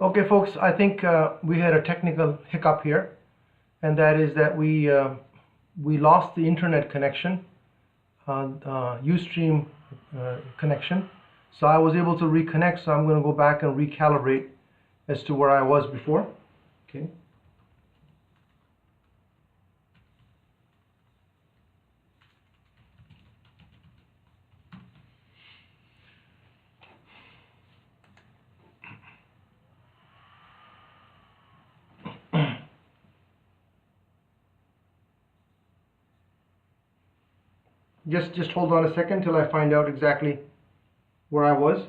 Okay, folks, I think we had a technical hiccup here, and that is that we lost the internet connection, Ustream connection. So I was able to reconnect, so I'm going to go back and recalibrate as to where I was before. Okay. Just hold on a second till I find out exactly where I was.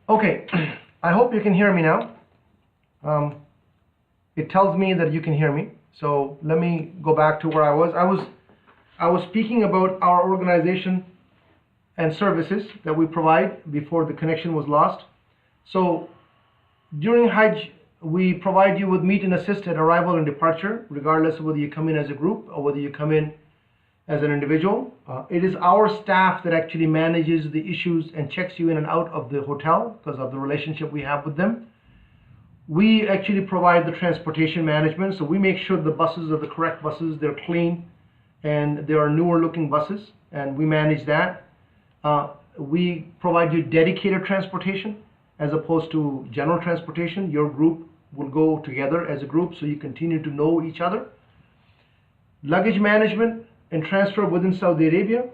Okay, I hope you can hear me now. It tells me that you can hear me. So let me go back to where I was. I was speaking about our organization and services that we provide before the connection was lost. So during Hajj, we provide you with meet and assist at arrival and departure, regardless of whether you come in as a group or whether you come in as an individual. It is our staff that actually manages the issues and checks you in and out of the hotel because of the relationship we have with them. We actually provide the transportation management, so we make sure the buses are the correct buses, they're clean, and they are newer looking buses, and we manage that. We provide you dedicated transportation as opposed to general transportation. Your group will go together as a group so you continue to know each other. Luggage management and transfer within Saudi Arabia.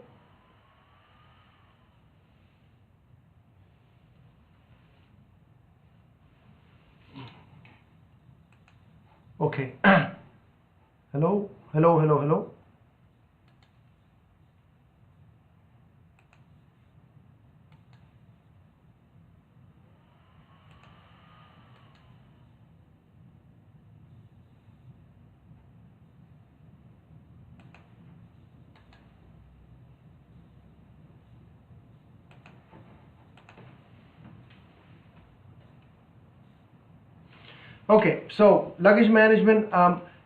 Okay. Hello, hello, hello, hello. Okay, so luggage management,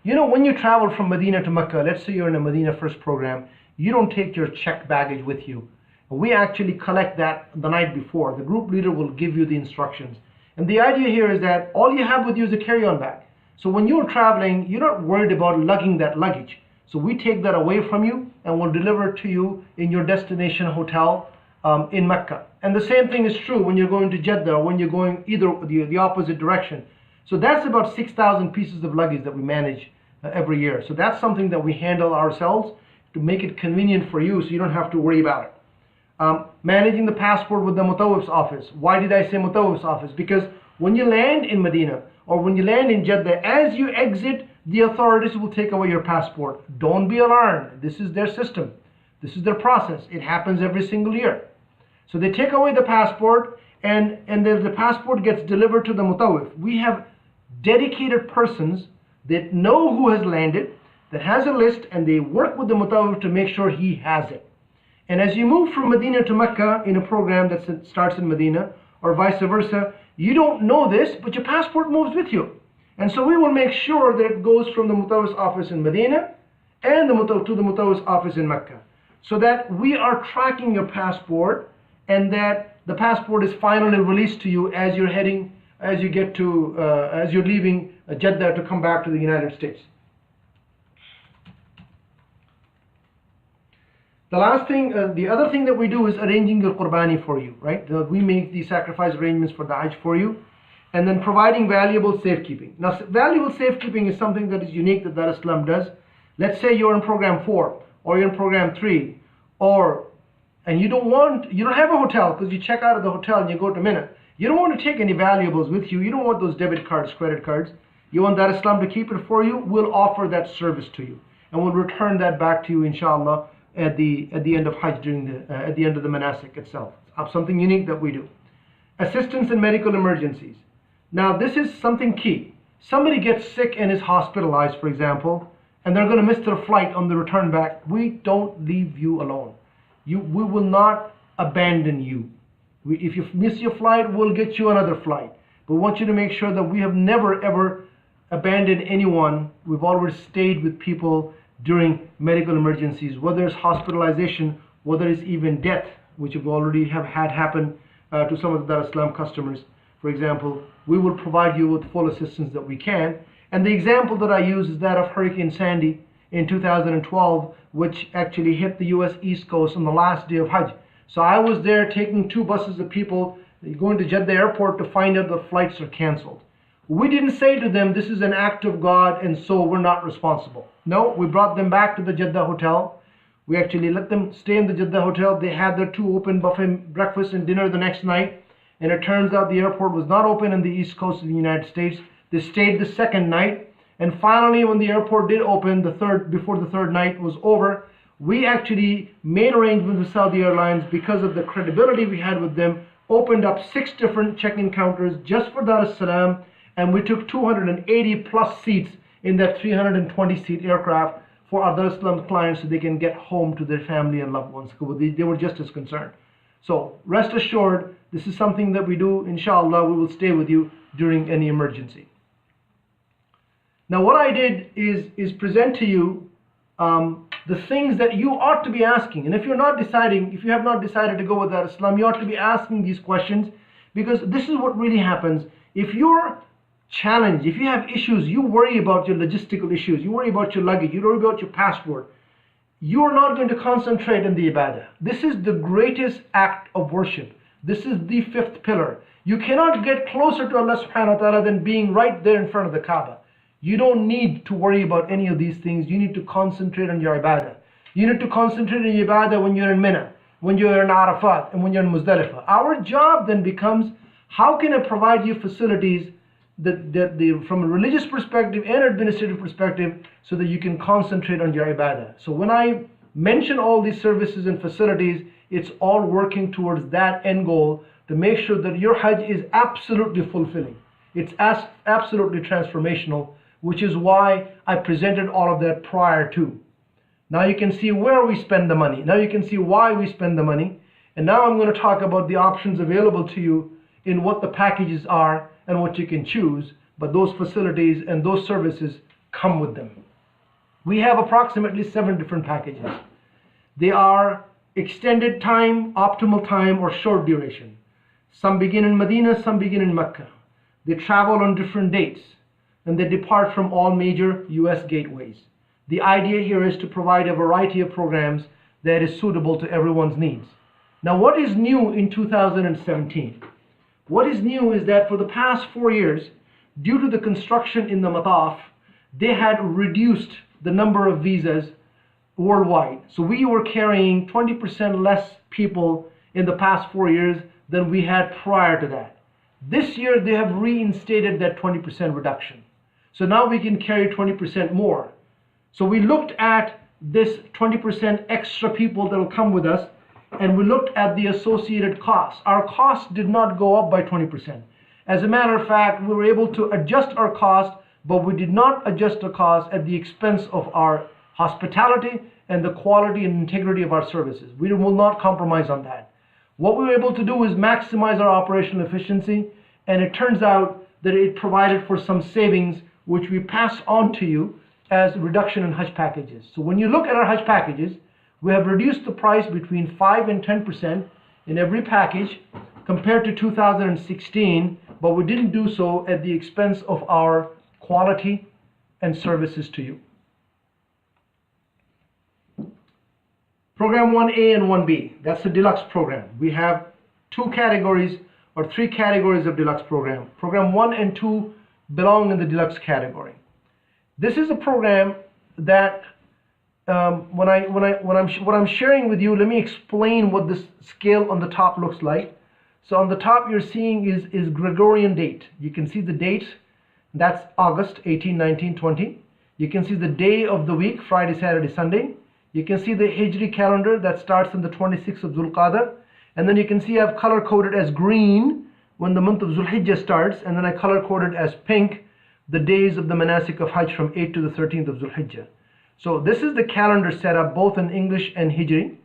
when you travel from Medina to Mecca, let's say you're in a Medina First program, you don't take your checked baggage with you. We actually collect that the night before. The group leader will give you the instructions. And the idea here is that all you have with you is a carry-on bag. So when you're traveling, you're not worried about lugging that luggage. So we take that away from you and we'll deliver it to you in your destination hotel in Mecca. And the same thing is true when you're going to Jeddah or when you're going either the opposite direction. So that's about 6,000 pieces of luggage that we manage every year. So that's something that we handle ourselves to make it convenient for you so you don't have to worry about it. Managing the passport with the Mutawif's office. Why did I say Mutawif's office? Because when you land in Medina or when you land in Jeddah, as you exit, the authorities will take away your passport. Don't be alarmed. This is their system. This is their process. It happens every single year. So they take away the passport and the passport gets delivered to the Mutawif. We have dedicated persons that know who has landed, that has a list, and they work with the Mutawif to make sure he has it. And as you move from Medina to Mecca in a program that starts in Medina, or vice versa, you don't know this, but your passport moves with you. And so we will make sure that it goes from the Mutawif's office in Medina and to the Mutawif's office in Mecca, so that we are tracking your passport and that the passport is finally released to you as you're heading as you're leaving Jeddah to come back to the United States. The last thing, the other thing that we do is arranging your qurbani for you, right? We make the sacrifice arrangements for the Hajj for you, and then providing valuable safekeeping. Now, valuable safekeeping is something that is unique that Dar El Salam does. Let's say you're in program 4 or you're in program 3, and you don't have a hotel because you check out of the hotel and you go to Mina. You don't want to take any valuables with you. You don't want those debit cards, credit cards. You want Dar El Salam to keep it for you. We'll offer that service to you, and we'll return that back to you, inshallah, at the end of Hajj, at the end of the manasik itself. It's something unique that we do. Assistance in medical emergencies. Now this is something key. Somebody gets sick and is hospitalized, for example, and they're going to miss their flight on the return back. We don't leave you alone. We will not abandon you. If you miss your flight, we'll get you another flight. But we want you to make sure that we have never ever abandoned anyone. We've always stayed with people during medical emergencies, whether it's hospitalization, whether it's even death, which we already have had happen to some of the Dar El Salam customers. For example, we will provide you with full assistance that we can. And the example that I use is that of Hurricane Sandy in 2012, which actually hit the US East Coast on the last day of Hajj. So I was there taking 2 buses of people going to Jeddah airport to find out the flights are canceled. We didn't say to them, this is an act of God and so we're not responsible. No, we brought them back to the Jeddah hotel. We actually let them stay in the Jeddah hotel. They had their 2 open buffet breakfast and dinner the next night. And it turns out the airport was not open on the East Coast of the United States. They stayed the second night. And finally, when the airport did open, before the third night was over, we actually made arrangements with Saudi Airlines because of the credibility we had with them, opened up 6 different check-in counters just for Dar es Salaam, and we took 280 plus seats in that 320 seat aircraft for our Dar es Salaam clients so they can get home to their family and loved ones. They were just as concerned. So rest assured, this is something that we do. Inshallah, we will stay with you during any emergency. Now what I did is present to you the things that you ought to be asking. And if you have not decided to go with Dar es Salaam, you ought to be asking these questions, because this is what really happens. If you're challenged, if you have issues, you worry about your logistical issues, you worry about your luggage, you worry about your passport, you are not going to concentrate on the ibadah. This is the greatest act of worship. This is the 5th pillar. You cannot get closer to Allah subhanahu wa ta'ala than being right there in front of the Kaaba. You don't need to worry about any of these things. You need to concentrate on your ibadah. You need to concentrate on your ibadah when you're in Mina, when you're in Arafat, and when you're in Muzdalifah. Our job then becomes, how can I provide you facilities from a religious perspective and administrative perspective so that you can concentrate on your ibadah. So when I mention all these services and facilities, it's all working towards that end goal to make sure that your Hajj is absolutely fulfilling. It's absolutely transformational, which is why I presented all of that prior to. Now you can see where we spend the money. Now you can see why we spend the money. And now I'm going to talk about the options available to you in what the packages are and what you can choose, but those facilities and those services come with them. We have approximately 7 different packages. They are extended time, optimal time, or short duration. Some begin in Medina, some begin in Mecca. They travel on different dates, and they depart from all major US gateways. The idea here is to provide a variety of programs that is suitable to everyone's needs. Now, what is new in 2017? What is new is that for the past 4 years, due to the construction in the Mataf, they had reduced the number of visas worldwide. So we were carrying 20% less people in the past 4 years than we had prior to that. This year, they have reinstated that 20% reduction. So now we can carry 20% more. So we looked at this 20% extra people that will come with us, and we looked at the associated costs. Our costs did not go up by 20%. As a matter of fact, we were able to adjust our cost, but we did not adjust the cost at the expense of our hospitality and the quality and integrity of our services. We will not compromise on that. What we were able to do is maximize our operational efficiency, and it turns out that it provided for some savings, which we pass on to you as a reduction in Hajj packages. So when you look at our Hajj packages, we have reduced the price between 5 and 10% in every package compared to 2016, but we didn't do so at the expense of our quality and services to you. Program 1A and 1B, that's the Deluxe program. We have 2 categories or 3 categories of Deluxe program. Program 1 and 2 belong in the Deluxe category. This is a program that what I'm sharing with you, let me explain what this scale on the top looks like. So on the top you're seeing is Gregorian date. You can see the date, that's August 18, 19, 20. You can see the day of the week, Friday, Saturday, Sunday. You can see the Hijri calendar that starts on the 26th of Dhul Qadr. And then you can see I've color coded as green when the month of Zulhijjah starts, and then I color coded as pink the days of the manasik of Hajj from 8 to the 13th of Zulhijjah. So this is the calendar setup both in English and Hijri.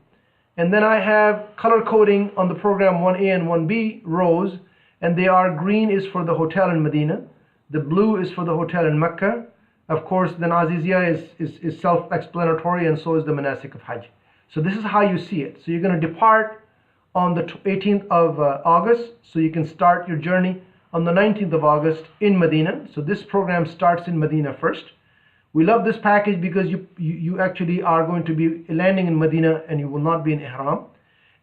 And then I have color coding on the program 1A and 1B rows, and they are: green is for the hotel in Medina, the blue is for the hotel in Mecca. Of course, then Aziziyah is self-explanatory, and so is the manasik of Hajj. So this is how you see it. So you're going to depart on the 18th of August, so you can start your journey on the 19th of August in Medina. So this program starts in Medina first. We love this package because you actually are going to be landing in Medina and you will not be in Ihram.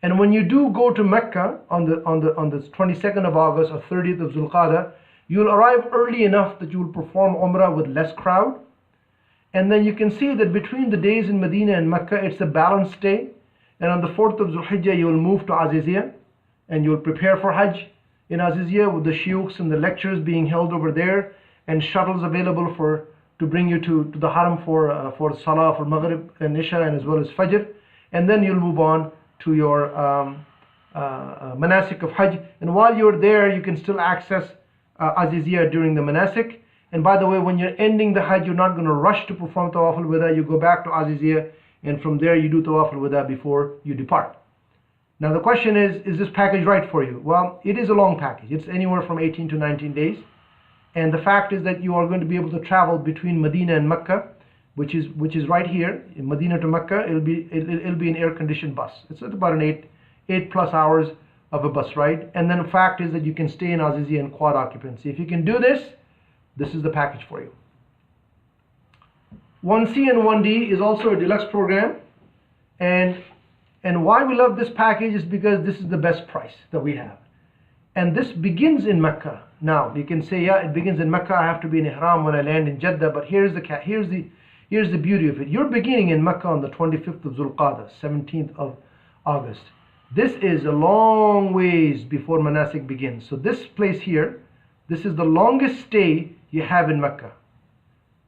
And when you do go to Mecca on the 22nd of August or 30th of Zulqa'dah, you'll arrive early enough that you will perform Umrah with less crowd. And then you can see that between the days in Medina and Mecca, it's a balanced day. And on the 4th of Zulhijjah, you will move to Aziziyah and you will prepare for Hajj in Aziziyah, with the shiukhs and the lectures being held over there, and shuttles available to bring you to the Haram for Salah, for Maghrib and Isha, and as well as Fajr. And then you'll move on to your manasik of Hajj. And while you're there, you can still access Aziziyah during the manasik. And by the way, when you're ending the Hajj, you're not going to rush to perform Tawaf al-Wada. You go back to Aziziyah, and from there you do Tawaf al-Wada before you depart. Now the question is this package right for you? Well, it is a long package. It's anywhere from 18 to 19 days. And the fact is that you are going to be able to travel between Medina and Mecca, which is right here in Medina to Mecca. It'll be an air-conditioned bus. It's about an 8+ hours of a bus ride. And then the fact is that you can stay in Aziziyah in quad occupancy. If you can do this, this is the package for you. 1C and 1D is also a deluxe program, and why we love this package is because this is the best price that we have. And this begins in Mecca. Now you can say, yeah, it begins in Mecca, I have to be in Ihram when I land in Jeddah, but here's the beauty of it. You're beginning in Mecca on the 25th of Zulqa'dah, 17th of August. This is a long ways before manasik begins. So this place here, this is the longest stay you have in Mecca,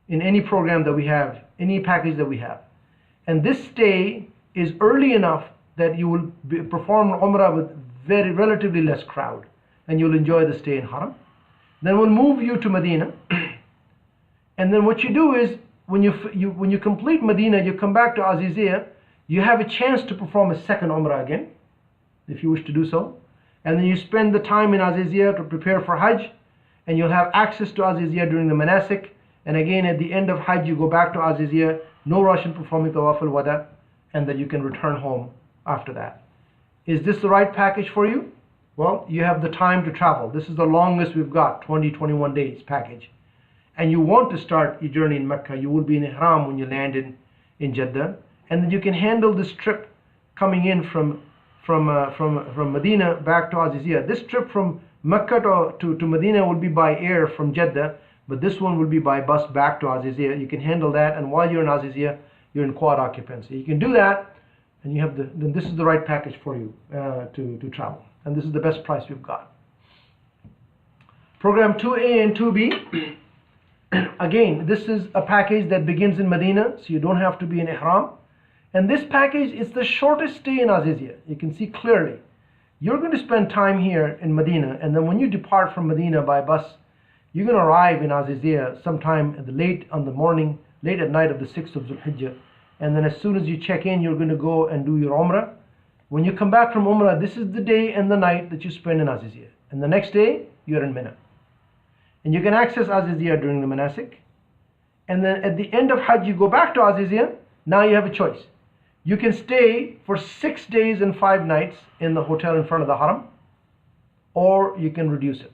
in any program that we have, any package that we have. And this stay is early enough that you will perform Umrah with relatively less crowd, and you'll enjoy the stay in Haram. Then we'll move you to Medina, and then what you do is when you complete Medina, you come back to Aziziyah, you have a chance to perform a second Umrah again, if you wish to do so. And then you spend the time in Aziziyah to prepare for Hajj, and you'll have access to Aziziyah during the manasik. And again, at the end of Hajj, you go back to Aziziyah, no rush in performing Tawaf al-Wada, and then you can return home after that. Is this the right package for you? Well, you have the time to travel. This is the longest we've got, 21 days package. And you want to start your journey in Mecca. You will be in Ihram when you land in Jeddah. And then you can handle this trip coming in from Medina back to Aziziyah. This trip from Mecca to Medina will be by air from Jeddah, but this one will be by bus back to Aziziyah. You can handle that, and while you're in Aziziyah, you're in quad occupancy. You can do that, and you have then this is the right package for you to travel. And this is the best price we've got. Program 2A and 2B. Again, this is a package that begins in Medina, so you don't have to be in Ihram. And this package is the shortest stay in Aziziyah. You can see clearly. You're going to spend time here in Medina, and then when you depart from Medina by bus, you're going to arrive in Aziziyah sometime late at night of the 6th of Zulhijjah. And then as soon as you check in, you're going to go and do your Umrah. When you come back from Umrah, this is the day and the night that you spend in Aziziyah. And the next day, you're in Mina. And you can access Aziziyah during the manasik. And then at the end of Hajj, you go back to Aziziyah. Now you have a choice. You can stay for 6 days and 5 nights in the hotel in front of the Haram, or you can reduce it.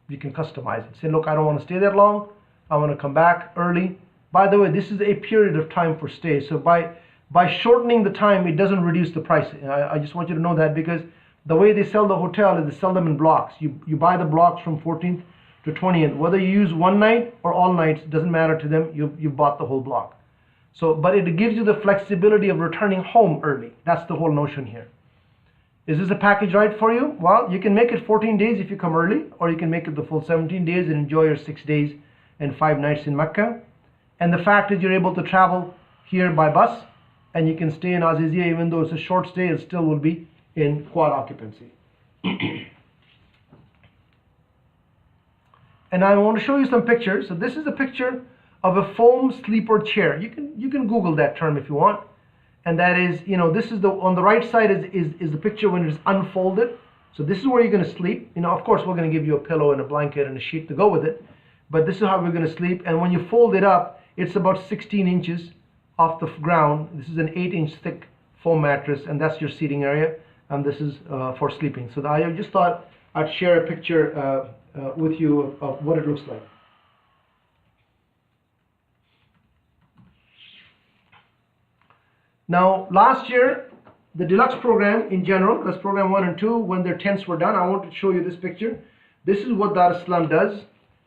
You can customize it. Say, look, I don't want to stay that long. I want to come back early. By the way, this is a period of time for stay. So by shortening the time, it doesn't reduce the price. I just want you to know that, because the way they sell the hotel is they sell them in blocks. You buy the blocks from 14th to 20th. Whether you use one night or all nights, doesn't matter to them. You bought the whole block. So, but it gives you the flexibility of returning home early. That's the whole notion here. Is this a package right for you? Well, you can make it 14 days if you come early, or you can make it the full 17 days and enjoy your 6 days and 5 nights in Mecca. And the fact is you're able to travel here by bus, and you can stay in Aziziyah. Even though it's a short stay, it still will be in quad occupancy. And I want to show you some pictures. So this is a picture of a foam sleeper chair. You can Google that term if you want. And that is, this is on the right side is the picture when it's unfolded. So this is where you're going to sleep. Of course, we're going to give you a pillow and a blanket and a sheet to go with it. But this is how we're going to sleep. And when you fold it up, it's about 16 inches off the ground. This is an 8-inch thick foam mattress, and that's your seating area. And this is for sleeping. So I just thought I'd share a picture with you of what it looks like. Now, last year, the Deluxe program in general, that's program 1 and 2, when their tents were done, I wanted to show you this picture. This is what Dar El Salam does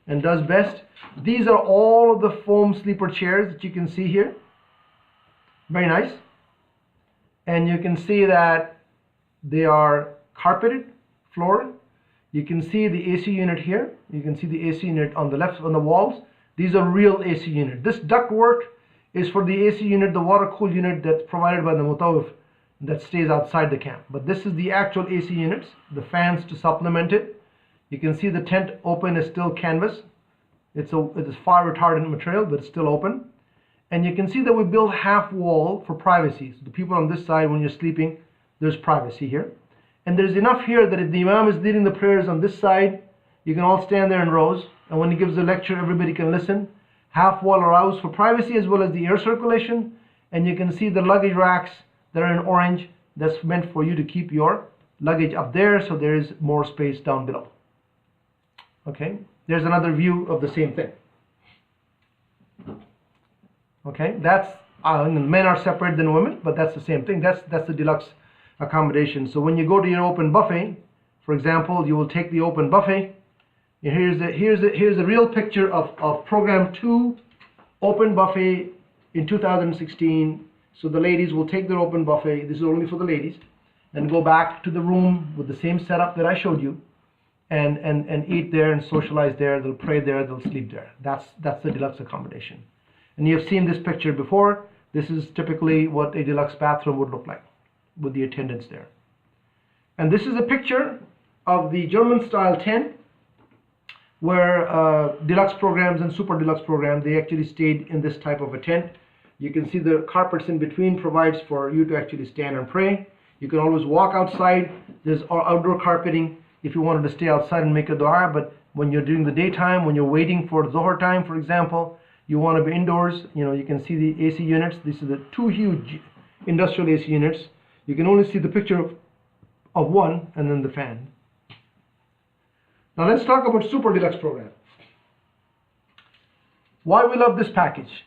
and does best. These are all of the foam sleeper chairs that you can see here. Very nice. And you can see that they are carpeted, floored. You can see the AC unit here. You can see the AC unit on the left on the walls. These are real AC units. This ductwork is for the AC unit, the water cool unit that's provided by the mutawif that stays outside the camp. But this is the actual AC units, the fans to supplement it. You can see the tent open is still canvas. It is fire retardant material, but it's still open. And you can see that we built half wall for privacy. So the people on this side, when you're sleeping, there's privacy here. And there's enough here that if the imam is leading the prayers on this side, you can all stand there in rows. And when he gives a lecture, everybody can listen. Half wall allows for privacy as well as the air circulation. And you can see the luggage racks that are in orange. That's meant for you to keep your luggage up there, so there is more space down below. Okay, there's another view of the same thing. Okay, that's men are separate than women, but that's the same thing. That's the deluxe accommodation. So when you go to your open buffet, for example, you will take the open buffet. Here's a real picture of program 2 open buffet in 2016. So the ladies will take their open buffet. This is only for the ladies, and go back to the room with the same setup that I showed you, and eat there and socialize there. They'll pray there. They'll sleep there. That's the deluxe accommodation. And you've seen this picture before. This is typically what a deluxe bathroom would look like with the attendants there. And this is a picture of the German style tent where deluxe programs and super deluxe programs, they actually stayed in this type of a tent. You can see the carpets in between provides for you to actually stand and pray. You can always walk outside. There's outdoor carpeting if you wanted to stay outside and make a dua. But when you're during the daytime, when you're waiting for Zohar time, for example, you want to be indoors. You can see the AC units. These are the 2 huge industrial AC units. You can only see the picture of one and then the fan. Now let's talk about Super Deluxe program. Why we love this package?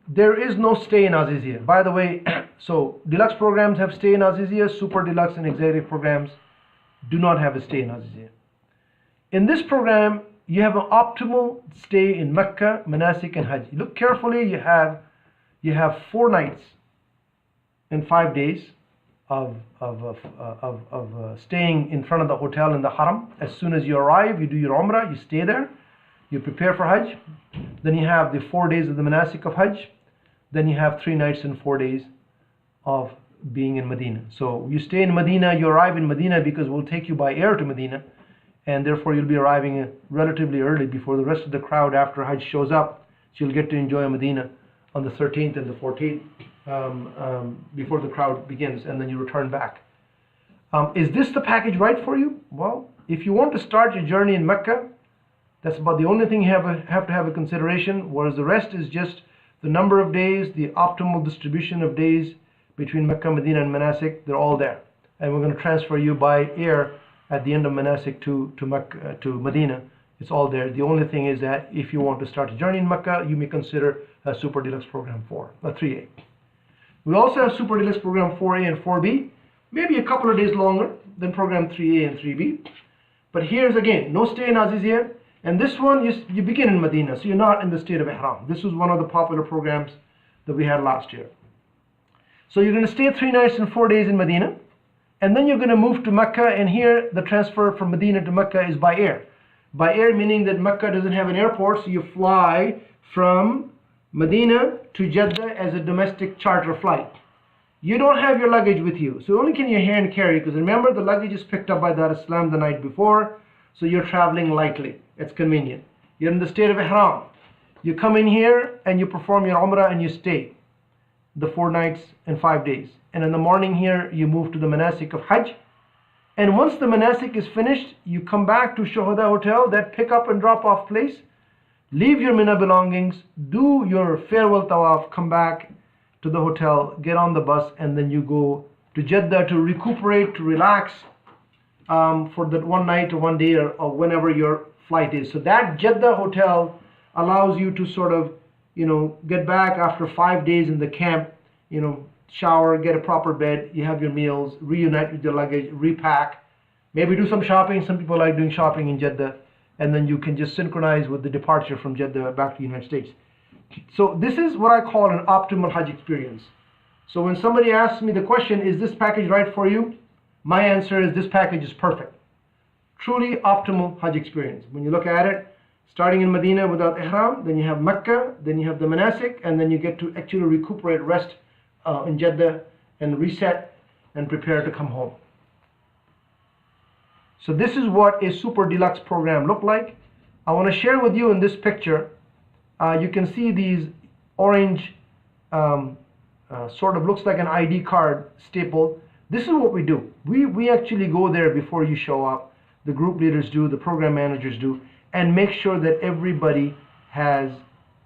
There is no stay in Azizia. By the way, so deluxe programs have stay in Azizia. Super Deluxe and executive programs do not have a stay in Azizia. In this program, you have an optimal stay in Mecca, Manasik, and Hajj. Look carefully. You have 4 nights and 5 days of staying in front of the hotel in the Haram. As soon as you arrive, you do your Umrah, you stay there, you prepare for Hajj. Then you have the 4 days of the Manasik of Hajj. Then you have 3 nights and 4 days of being in Medina. So you stay in Medina, you arrive in Medina because we'll take you by air to Medina, and therefore you'll be arriving relatively early before the rest of the crowd after Hajj shows up. So you'll get to enjoy Medina on the 13th and the 14th before the crowd begins, and then you return back. Is this the package right for you? Well, if you want to start your journey in Mecca, that's about the only thing you have to have a consideration, whereas the rest is just the number of days, the optimal distribution of days between Mecca, Medina, and Manasik. They're all there. And we're going to transfer you by air at the end of Manasik to Medina. It's all there. The only thing is that if you want to start a journey in Mecca, you may consider a Super Deluxe Program 3A. We also have Super Deluxe Program 4A and 4B, maybe a couple of days longer than Program 3A and 3B. But here's again, no stay in Azizia. And this one, you begin in Medina, so you're not in the state of Ihram. This was one of the popular programs that we had last year. So you're going to stay 3 nights and 4 days in Medina, and then you're going to move to Mecca, and here the transfer from Medina to Mecca is by air. By air meaning that Mecca doesn't have an airport, so you fly from Medina to Jeddah as a domestic charter flight. You don't have your luggage with you, so only can you hand carry, because remember the luggage is picked up by Dar El Salam the night before, so you're traveling lightly. It's convenient. You're in the state of Ihram. You come in here and you perform your Umrah and you stay the 4 nights and 5 days. And in the morning here, you move to the manasik of Hajj. And once the manasik is finished, you come back to Shuhada Hotel, that pick up and drop off place. Leave your Mina belongings, do your farewell tawaf, come back to the hotel, get on the bus, and then you go to Jeddah to recuperate, to relax for that 1 night or 1 day or whenever your flight is. So that Jeddah hotel allows you to sort of, get back after 5 days in the camp, shower, get a proper bed, you have your meals, reunite with your luggage, repack, maybe do some shopping. Some people like doing shopping in Jeddah, and then you can just synchronize with the departure from Jeddah back to the United States. So this is what I call an optimal Hajj experience. So when somebody asks me the question, is this package right for you? My answer is this package is perfect. Truly optimal Hajj experience. When you look at it, starting in Medina without Ihram, then you have Mecca, then you have the Manasik, and then you get to actually recuperate, rest in Jeddah, and reset and prepare to come home. So this is what a super deluxe program look like. I want to share with you in this picture, you can see these orange, sort of looks like an ID card staple. This is what we do. We actually go there before you show up. The group leaders do, the program managers do, and make sure that everybody has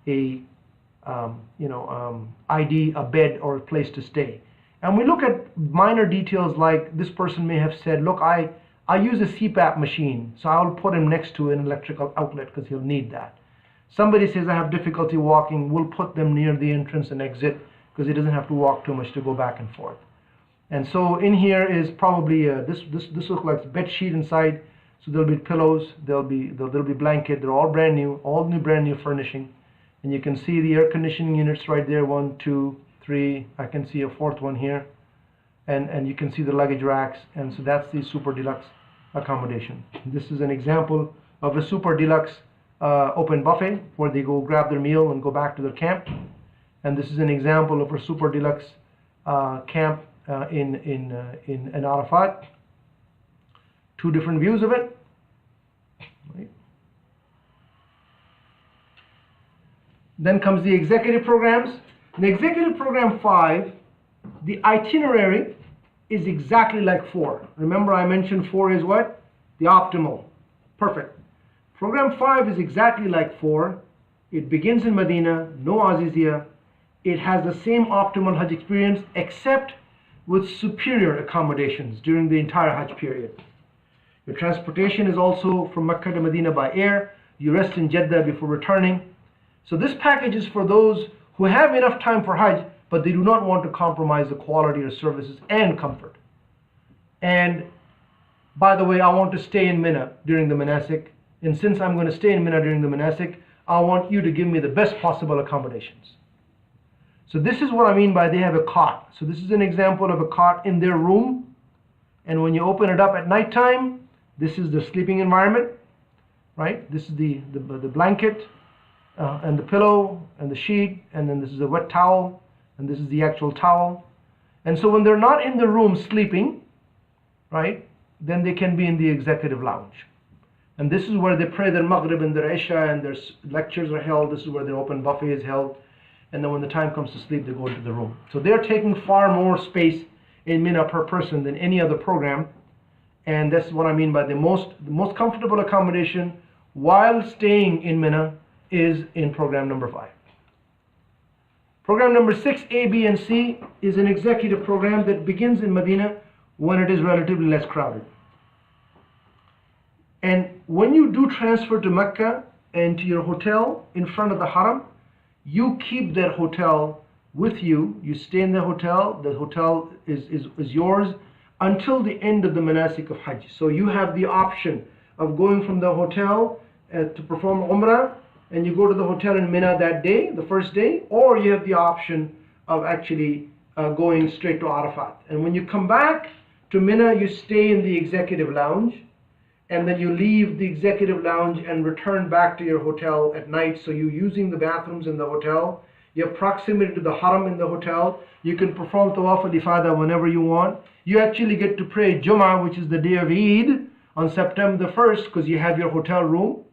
a ID, a bed, or a place to stay. And we look at minor details like this person may have said, look, I use a CPAP machine, so I'll put him next to an electrical outlet because he'll need that. Somebody says, I have difficulty walking, we'll put them near the entrance and exit because he doesn't have to walk too much to go back and forth. And so in here is probably, this looks like a bed sheet inside, so there'll be pillows, there'll be blanket, they're all brand new brand new furnishing. And you can see the air conditioning units right there, 1, 2, 3, I can see a 4th one here. And you can see the luggage racks, and so that's the super deluxe accommodation. This is an example of a super deluxe open buffet where they go grab their meal and go back to their camp. And this is an example of a super deluxe camp in Arafat. 2 different views of it. Right. Then comes the executive programs. In executive program 5, the itinerary is exactly like 4. Remember I mentioned 4 is what? The optimal. Perfect. Program 5 is exactly like 4. It begins in Medina, no Azizia. It has the same optimal Hajj experience except with superior accommodations during the entire Hajj period. Your transportation is also from Mecca to Medina by air. You rest in Jeddah before returning. So this package is for those who have enough time for Hajj, but they do not want to compromise the quality of services and comfort. And by the way, I want to stay in Mina during the Manasik. And since I'm going to stay in Mina during the Manasik, I want you to give me the best possible accommodations. So this is what I mean by they have a cot. So this is an example of a cot in their room. And when you open it up at nighttime, this is the sleeping environment, right? This is the blanket and the pillow and the sheet, and then this is a wet towel, and this is the actual towel. And so when they're not in the room sleeping, right, then they can be in the executive lounge. And this is where they pray their Maghrib and their Isha, and their lectures are held. This is where their open buffet is held. And then when the time comes to sleep, they go into the room. So they're taking far more space in Mina per person than any other program. And that's what I mean by the most comfortable accommodation while staying in Mina is in program number 5. Program number 6, A, B, and C is an executive program that begins in Medina when it is relatively less crowded. And when you do transfer to Mecca and to your hotel in front of the Haram, you keep that hotel with you. You stay in the hotel is yours until the end of the manasik of Hajj. So you have the option of going from the hotel to perform Umrah, and you go to the hotel in Mina that day, the first day, or you have the option of actually going straight to Arafat. And when you come back to Mina, you stay in the executive lounge, and then you leave the executive lounge and return back to your hotel at night. So you're using the bathrooms in the hotel. You have proximity to the Haram in the hotel. You can perform Tawaf al-Ifada whenever you want. You actually get to pray Jummah, which is the day of Eid, on September the 1st, because you have your hotel room.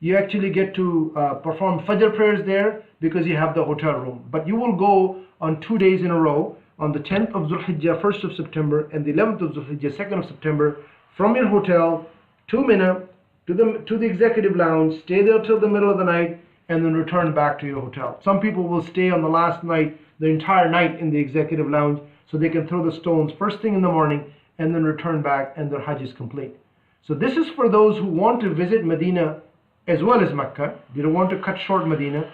You actually get to perform Fajr prayers there because you have the hotel room. But you will go on 2 days in a row, on the 10th of Zulhijjah, 1st of September, and the 11th of Zulhijjah, 2nd of September, from your hotel to Mina, to the executive lounge, stay there till the middle of the night, and then return back to your hotel. Some people will stay on the last night, the entire night in the executive lounge, so they can throw the stones first thing in the morning, and then return back, and their Hajj is complete. So this is for those who want to visit Medina as well as Mecca. They don't want to cut short Medina,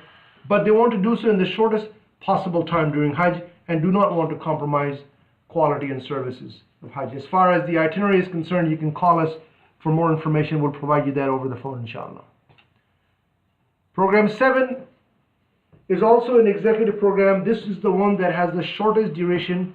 but they want to do so in the shortest possible time during Hajj, and do not want to compromise quality and services of Hajj. As far as the itinerary is concerned, you can call us for more information. We'll provide you that over the phone, inshallah. Program 7 is also an executive program. This is the one that has the shortest duration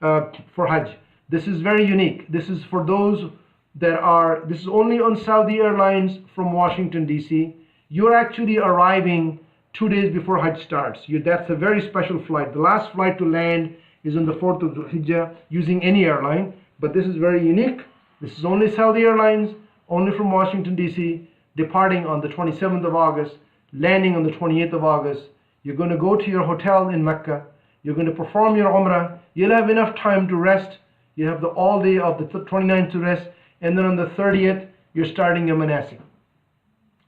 for Hajj. This is very unique. This is for those this is only on Saudi Airlines from Washington, D.C. You're actually arriving 2 days before Hajj starts. That's a very special flight. The last flight to land is on the 4th of Dhul-Hijjah using any airline, but this is very unique. This is only Saudi Airlines, only from Washington, D.C., departing on the 27th of August, landing on the 28th of August. You're going to go to your hotel in Mecca. You're going to perform your Umrah. You'll have enough time to rest. You have all day of the 29th to rest, and then on the 30th, you're starting your manasik.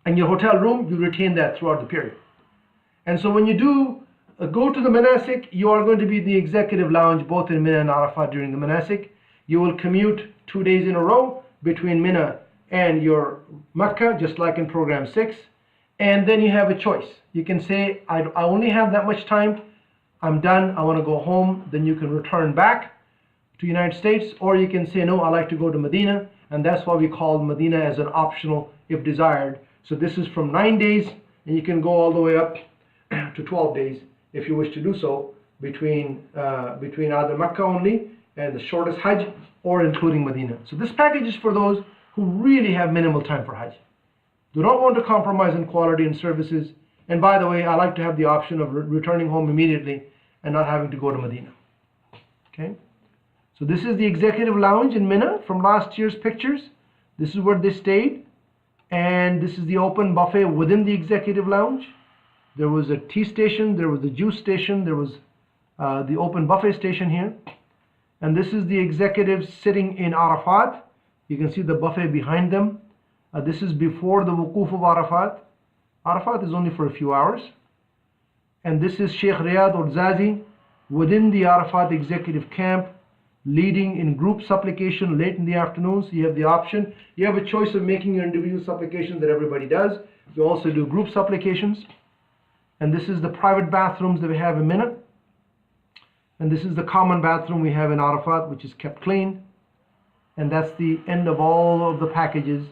And your hotel room, you retain that throughout the period. And so when you do go to the manasik, you are going to be in the executive lounge both in Mina and Arafat during the manasik. You will commute 2 days in a row between Mina and your Mecca, just like in program 6. And then you have a choice. You can say, I only have that much time. I'm done. I want to go home. Then you can return back to the United States. Or you can say, no, I like to go to Medina. And that's why we call Medina as an optional if desired. So this is from 9 days, and you can go all the way up to 12 days if you wish to do so, between either Mecca only and the shortest Hajj, or including Medina. So this package is for those who really have minimal time for Hajj, do not want to compromise in quality and services. And by the way, I like to have the option of returning home immediately and not having to go to Medina. Okay, so this is the executive lounge in Mina from last year's pictures. This is where they stayed, and this is the open buffet within the executive lounge. There was a tea station, there was a juice station, there was the open buffet station here. And this is the executives sitting in Arafat. You can see the buffet behind them. This is before the Wukuf of Arafat. Arafat is only for a few hours. And this is Sheikh Riyad Urzazi within the Arafat executive camp, leading in group supplication late in the afternoon. So you have the option. You have a choice of making your individual supplications that everybody does. You also do group supplications. And this is the private bathrooms that we have in Mina. And this is the common bathroom we have in Arafat, which is kept clean. And that's the end of all of the packages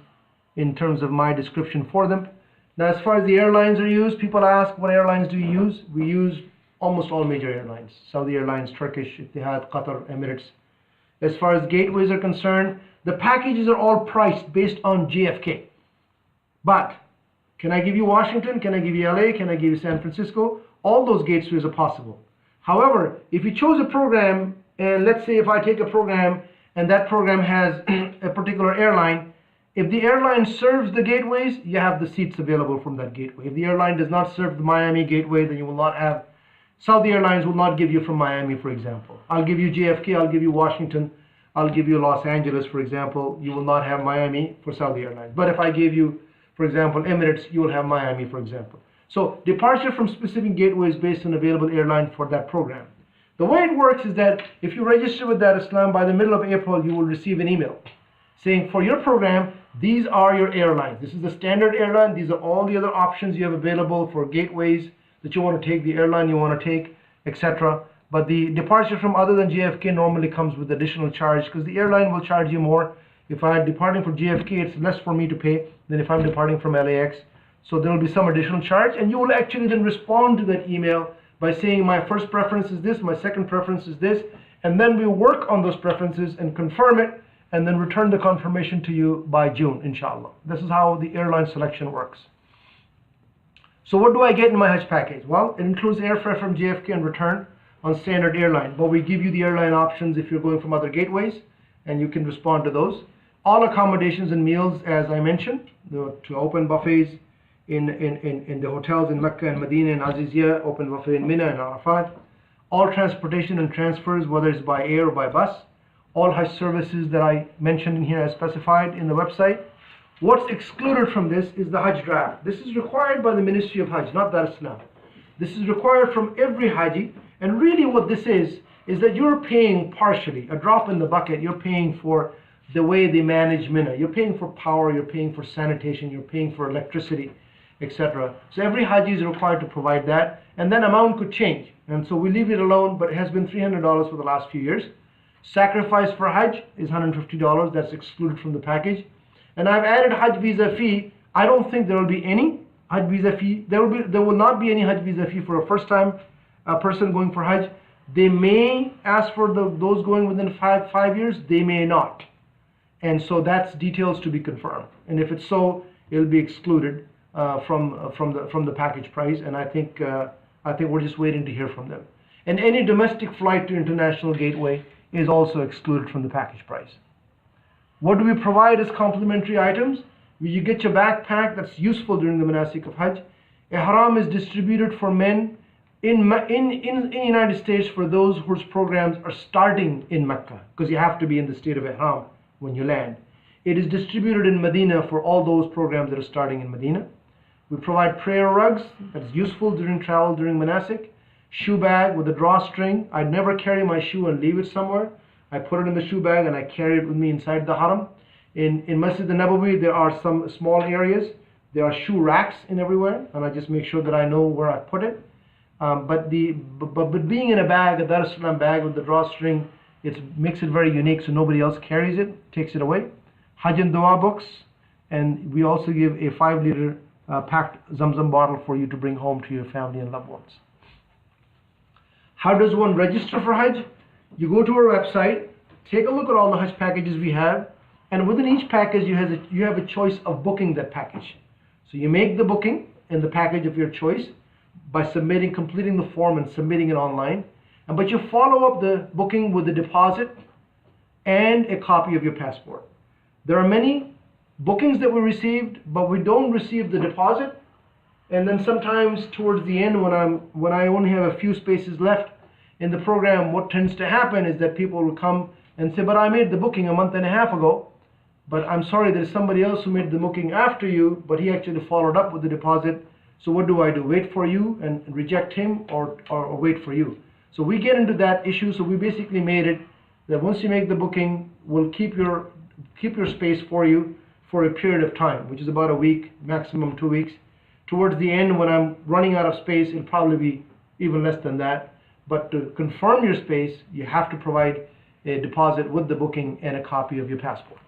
in terms of my description for them. Now, as far as the airlines are used, people ask, what airlines do you use? We use almost all major airlines. Saudi Airlines, Turkish, Etihad, Qatar, Emirates. As far as gateways are concerned, the packages are all priced based on JFK. But can I give you Washington? Can I give you LA? Can I give you San Francisco? All those gateways are possible. However, if you chose a program, and let's say if I take a program and that program has a particular airline, if the airline serves the gateways, you have the seats available from that gateway. If the airline does not serve the Miami gateway, then you will not have, Saudi Airlines will not give you from Miami, for example. I'll give you JFK, I'll give you Washington, I'll give you Los Angeles, for example. You will not have Miami for Saudi Airlines. But if I gave you, for example, Emirates, you will have Miami, for example. So departure from specific gateways based on available airline for that program. The way it works is that if you register with Dar El Salam, by the middle of April, you will receive an email saying, for your program, these are your airlines. This is the standard airline. These are all the other options you have available for gateways that you want to take, the airline you want to take, etc. But the departure from other than JFK normally comes with additional charge, because the airline will charge you more. If I'm departing from JFK, it's less for me to pay than if I'm departing from LAX. So there will be some additional charge, and you will actually then respond to that email by saying my first preference is this, my second preference is this, and then we work on those preferences and confirm it, and then return the confirmation to you by June, inshallah. This is how the airline selection works. So what do I get in my Hajj package? Well, it includes airfare from JFK and return on standard airline, but we give you the airline options if you're going from other gateways, and you can respond to those. All accommodations and meals, as I mentioned, to open buffets in the hotels in Mecca and Medina and Azizia, open buffet in Mina and Arafat. All transportation and transfers, whether it's by air or by bus. All Hajj services that I mentioned in here as specified in the website. What's excluded from this is the Hajj draft. This is required by the Ministry of Hajj, not Dar El Salam. This is required from every Haji, and really what this is that you're paying partially, a drop in the bucket. You're paying for the way they manage Mina. You're paying for power, you're paying for sanitation, you're paying for electricity, etc. So every Haji is required to provide that, and then amount could change. And so we leave it alone, but it has been $300 for the last few years. Sacrifice for Hajj is $150, that's excluded from the package. And I've added Hajj visa fee. I don't think there will be any Hajj visa fee. There will not be any Hajj visa fee for a first time person going for Hajj. They may ask for those going within five years, they may not. And so that's details to be confirmed. And if it's so, it'll be excluded from the package price. And I think we're just waiting to hear from them. And any domestic flight to international gateway is also excluded from the package price. What do we provide as complimentary items? You get your backpack that's useful during the manasik of Hajj. Ihram is distributed for men in the United States for those whose programs are starting in Mecca, because you have to be in the state of Ihram when you land. It is distributed in Medina for all those programs that are starting in Medina. We provide prayer rugs that's useful during travel, during manasik. Shoe bag with a drawstring. I never carry my shoe and leave it somewhere. I put it in the shoe bag and I carry it with me inside the haram. In Masjid al-Nabawi, there are some small areas. There are shoe racks in everywhere, and I just make sure that I know where I put it. But being in a bag, a Dar El Salam bag with the drawstring, it makes it very unique, so nobody else carries it, takes it away. Hajj and Dua books, and we also give a 5-liter packed Zamzam bottle for you to bring home to your family and loved ones. How does one register for Hajj? You go to our website, take a look at all the Hajj packages we have, and within each package you have a choice of booking that package. So you make the booking in the package of your choice by completing the form and submitting it online. But you follow up the booking with a deposit and a copy of your passport. There are many bookings that we received, but we don't receive the deposit. And then sometimes towards the end, when I only have a few spaces left in the program, what tends to happen is that people will come and say, but I made the booking a month and a half ago, but I'm sorry, there's somebody else who made the booking after you, but he actually followed up with the deposit. So what do I do? Wait for you and reject him, or wait for you? So we get into that issue. So we basically made it that once you make the booking, we'll keep your space for you for a period of time, which is about a week, maximum 2 weeks. Towards the end, when I'm running out of space, it'll probably be even less than that. But to confirm your space, you have to provide a deposit with the booking and a copy of your passport.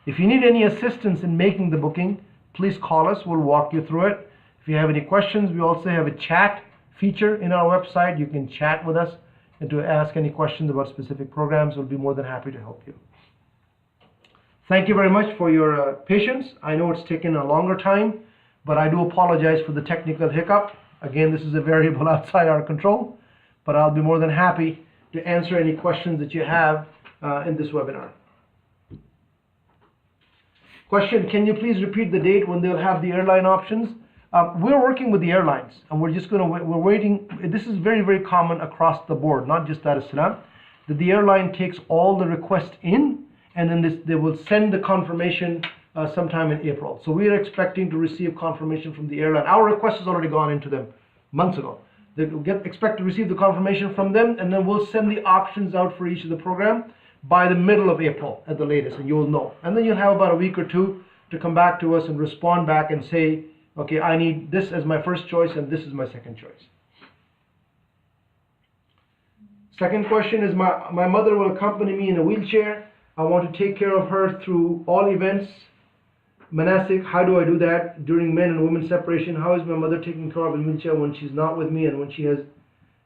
If you need any assistance in making the booking, please call us. We'll walk you through it. If you have any questions, we also have a chat feature in our website. You can chat with us and to ask any questions about specific programs. We'll be more than happy to help you. Thank you very much for your patience. I know it's taken a longer time, but I do apologize for the technical hiccup. Again, this is a variable outside our control, but I'll be more than happy to answer any questions that you have in this webinar. Question, can you please repeat the date when they'll have the airline options? We're working with the airlines, and we're waiting. This is very, very common across the board, not just Dar El Salam, that the airline takes all the requests in, and then they will send the confirmation sometime in April. So we are expecting to receive confirmation from the airline. Our request has already gone into them months ago. They expect to receive the confirmation from them, and then we'll send the options out for each of the program by the middle of April at the latest, and you'll know. And then you'll have about a week or two to come back to us and respond back and say, okay, I need this as my first choice and this is my second choice. Second question is, my mother will accompany me in a wheelchair. I want to take care of her through all events. Manasik, how do I do that during men and women separation? How is my mother taken care of in wheelchair when she's not with me and when she has,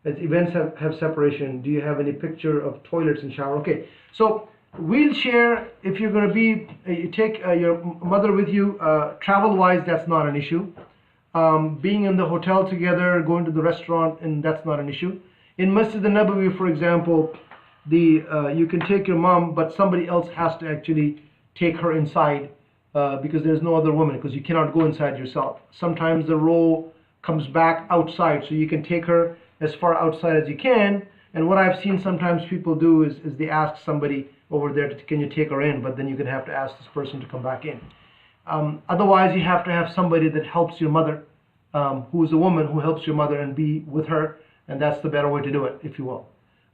as events have separation? Do you have any picture of toilets and shower? Okay, so wheelchair, if you're going to be, you take your mother with you, travel-wise, that's not an issue. Being in the hotel together, going to the restaurant, and that's not an issue. In Masjid al-Nabawi, for example, you can take your mom, but somebody else has to actually take her inside because there's no other woman, because you cannot go inside yourself. Sometimes the row comes back outside, so you can take her as far outside as you can. And what I've seen sometimes people do is they ask somebody over there, can you take her in? But then you're going to have to ask this person to come back in. Otherwise, you have to have somebody that helps your mother, who is a woman who helps your mother, and be with her. And that's the better way to do it, if you will.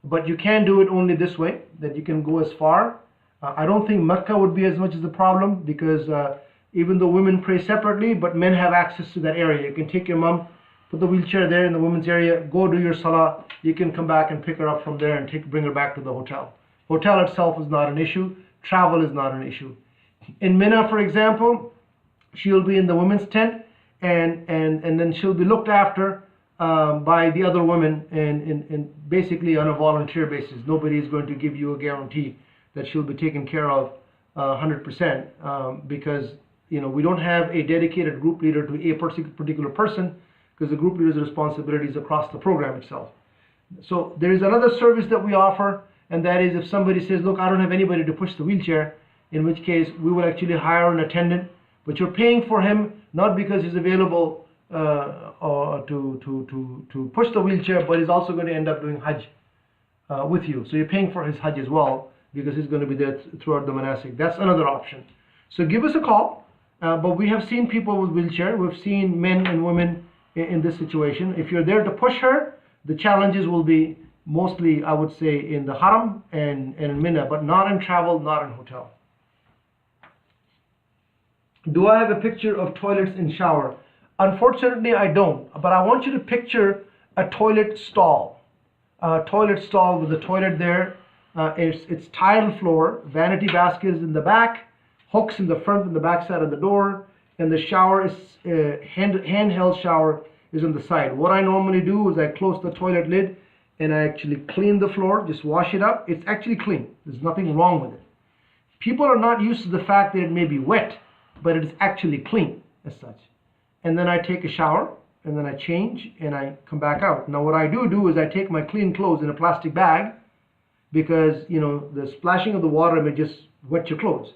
But you can do it only this way, that you can go as far. I don't think Mecca would be as much as a problem, because even though women pray separately, but men have access to that area. You can take your mom, put the wheelchair there in the women's area, go do your salah. You can come back and pick her up from there and bring her back to the hotel. Hotel itself is not an issue. Travel is not an issue. In Mina, for example, she'll be in the women's tent, and then she'll be looked after by the other women, and basically on a volunteer basis. Nobody is going to give you a guarantee that she'll be taken care of 100%, because we don't have a dedicated group leader to a particular person, because the group leader's responsibility is across the program itself. So there is another service that we offer, and that is if somebody says, look, I don't have anybody to push the wheelchair, in which case we will actually hire an attendant, but you're paying for him not because he's available to push the wheelchair, but he's also going to end up doing Hajj with you. So you're paying for his Hajj as well, because he's going to be there throughout the monastic. That's another option. So give us a call. But we have seen people with wheelchair. We've seen men and women in this situation. If you're there to push her, the challenges will be mostly, I would say, in the Haram and in Mina, but not in travel, not in hotel. Do I have a picture of toilets and shower? Unfortunately, I don't. But I want you to picture a toilet stall. A toilet stall with a toilet there. It's tile floor, vanity baskets in the back, hooks in the front and the back side of the door, and the shower is handheld shower is on the side. What I normally do is I close the toilet lid and I actually clean the floor, just wash it up. It's actually clean. There's nothing wrong with it. People are not used to the fact that it may be wet, but it is actually clean as such. And then I take a shower, and then I change and I come back out. Now what I do is I take my clean clothes in a plastic bag, because the splashing of the water may just wet your clothes,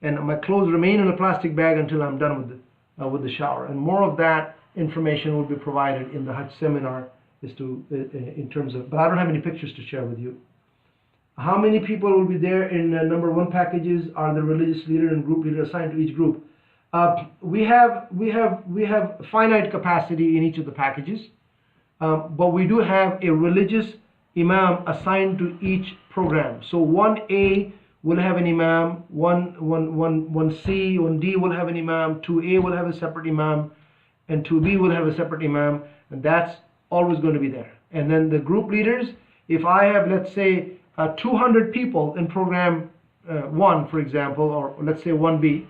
and my clothes remain in a plastic bag until I'm done with the shower. And more of that information will be provided in the Hajj seminar in terms of, but I don't have any pictures to share with you. How many people will be there in number 1 packages? Are the religious leader and group leader assigned to each group? We have finite capacity in each of the packages, but we do have a religious imam assigned to each program. So 1A will have an imam, 1C, 1D will have an imam, 2A will have a separate imam, and 2B will have a separate imam, and that's always going to be there. And then the group leaders, if I have, let's say, 200 people in program 1, for example, or let's say 1B,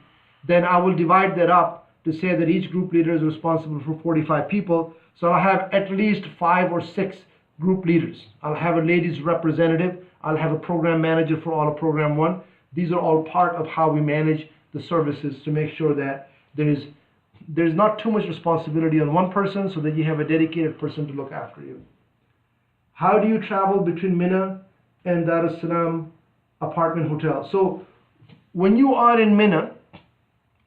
then I will divide that up to say that each group leader is responsible for 45 people. So I'll have at least 5 or 6 group leaders. I'll have a ladies representative. I'll have a program manager for all of program 1. These are all part of how we manage the services to make sure that there's not too much responsibility on one person, so that you have a dedicated person to look after you. How do you travel between Mina and Dar El Salam apartment hotel? So when you are in Mina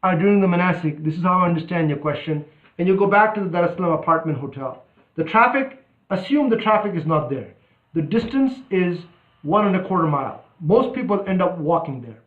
during the monastic, this is how I understand your question, and you go back to the Dar El Salam apartment hotel. The traffic, assume the traffic is not there. The distance is 1.25 miles. Most people end up walking there.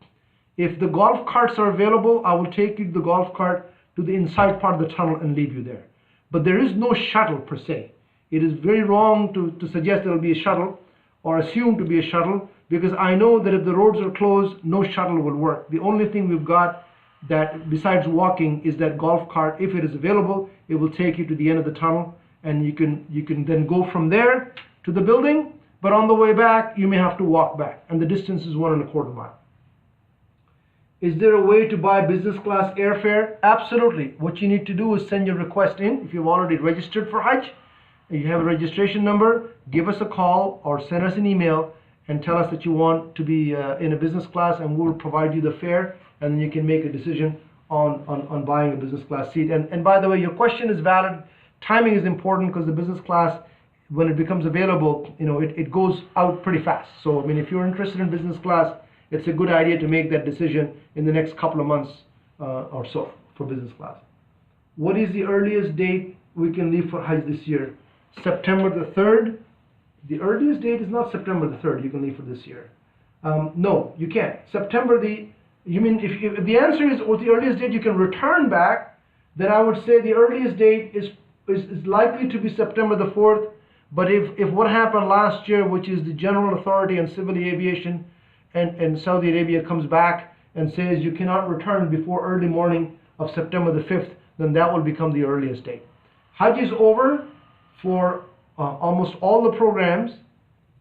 If the golf carts are available, I will take you to the golf cart to the inside part of the tunnel and leave you there. But there is no shuttle per se. It is very wrong to suggest there will be a shuttle or assume to be a shuttle, because I know that if the roads are closed, no shuttle will work. The only thing we've got that besides walking is that golf cart. If it is available, it will take you to the end of the tunnel, and you can then go from there to the building, but on the way back you may have to walk back, and the distance is 1.25 miles. Is there a way to buy business class airfare? Absolutely. What you need to do is send your request in. If you've already registered for Hajj and you have a registration number, give us a call or send us an email and tell us that you want to be in a business class, and we will provide you the fare, and then you can make a decision on buying a business class seat. And by the way, your question is valid. Timing is important, because the business class, when it becomes available, it goes out pretty fast. So I mean, if you're interested in business class, it's a good idea to make that decision in the next couple of months, or so for business class. What is the earliest date we can leave for Hajj this year? September the 3rd. The earliest date is not September the 3rd you can leave for this year. No, you can't. You mean if the answer is what the earliest date you can return back, then I would say the earliest date is likely to be September the 4th. But if what happened last year, which is the General Authority on Civil Aviation and Saudi Arabia comes back and says you cannot return before early morning of September the 5th, then that will become the earliest date. Hajj is over for almost all the programs,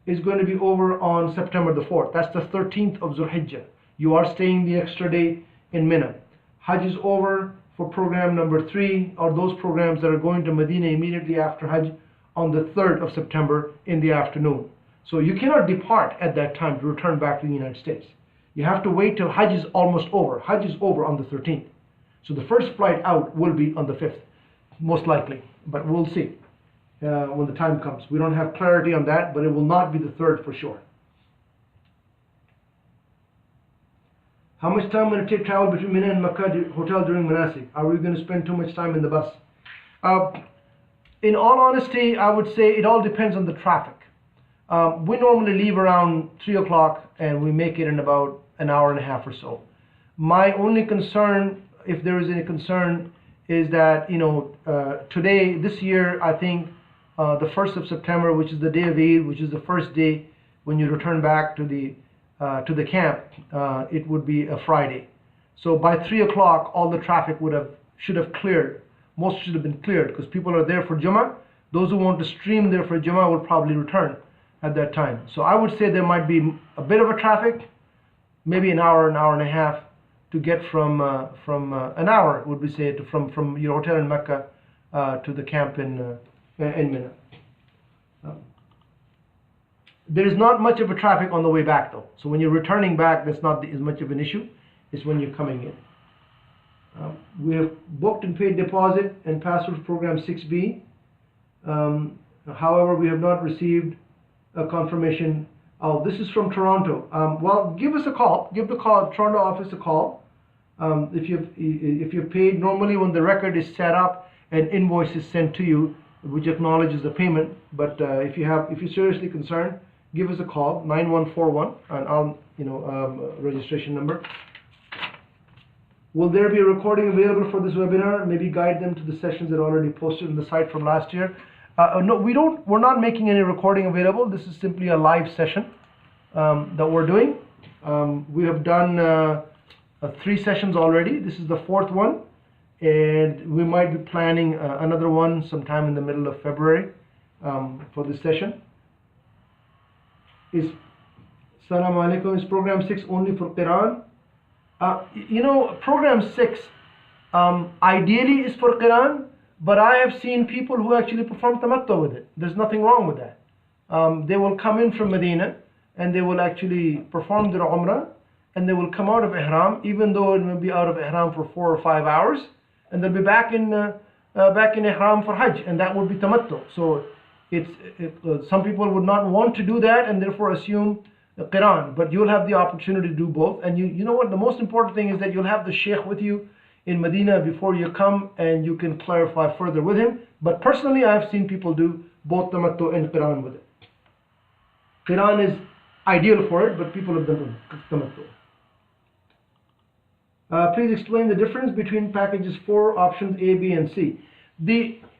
is going to be over on September the 4th. That's the 13th of Zulhijjah. You are staying the extra day in Mina. Hajj is over for program number 3, or those programs that are going to Medina immediately after Hajj on the 3rd of September in the afternoon. So you cannot depart at that time to return back to the United States. You have to wait till Hajj is almost over. Hajj is over on the 13th. So the first flight out will be on the 5th, most likely. But we'll see when the time comes. We don't have clarity on that, but it will not be the 3rd for sure. How much time will it take travel between Mina and Makkah hotel during Manasik? Are we going to spend too much time in the bus? In all honesty, I would say it all depends on the traffic. We normally leave around 3 o'clock and we make it in about an hour and a half or so. My only concern, if there is any concern, is that today, this year, I think the 1st of September, which is the day of Eid, which is the first day when you return back to the camp, it would be a Friday. So by 3 o'clock, all the traffic should have cleared. Most should have been cleared because people are there for Jummah. Those who want to stream there for Jummah will probably return at that time. So I would say there might be a bit of a traffic, maybe an hour and a half to get from an hour, would we say, from your hotel in Mecca to the camp in Mina. There is not much of a traffic on the way back though. So when you're returning back, that's not as much of an issue. It's when you're coming in. We have booked and paid deposit and password program 6B. However, we have not received a confirmation. Oh, this is from Toronto. Well, give us a call. Give the Toronto office a call. If you've paid, normally when the record is set up, an invoice is sent to you, which acknowledges the payment. But if you're seriously concerned, give us a call, 9141, and registration number. Will there be a recording available for this webinar? Maybe guide them to the sessions that are already posted on the site from last year. No, we're not making any recording available. This is simply a live session that we're doing. We have done 3 sessions already. This is the 4th one, and we might be planning another one sometime in the middle of February for this session. Assalamu alaikum. Is program 6 only for Quran? Program 6 ideally is for Quran, but I have seen people who actually perform tamattu with it. There's nothing wrong with that. They will come in from Medina and they will actually perform their Umrah, and they will come out of Ihram, even though it may be out of Ihram for 4 or 5 hours, and they'll be back in Ihram for Hajj, and that would be tamattu. So some people would not want to do that and therefore assume Quran, but you'll have the opportunity to do both. And you know what, the most important thing is that you'll have the Sheikh with you in Medina before you come, and you can clarify further with him. But personally, I have seen people do both tamattu and Quran with it. Quran is ideal for it, but people have done tamattu. Please explain the difference between packages 4 options A, B, and C.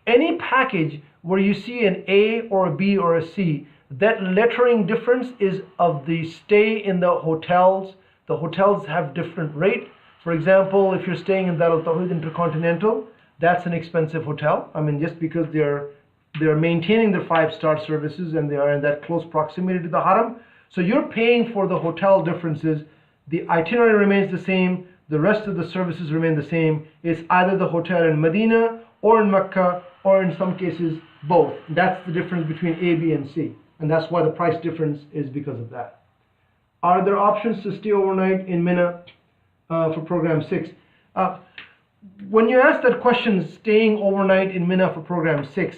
Any package where you see an A or a B or a C, that lettering difference is of the stay in the hotels. The hotels have different rate. For example, if you're staying in Dar El Salam Intercontinental, that's an expensive hotel. I mean, just because they're maintaining their 5-star services and they are in that close proximity to the Haram. So you're paying for the hotel differences. The itinerary remains the same. The rest of the services remain the same. It's either the hotel in Medina or in Mecca, or in some cases both. That's the difference between A, B, and C. And that's why the price difference is because of that. Are there options to stay overnight in Mina for program 6? When you ask that question, staying overnight in Mina for program 6,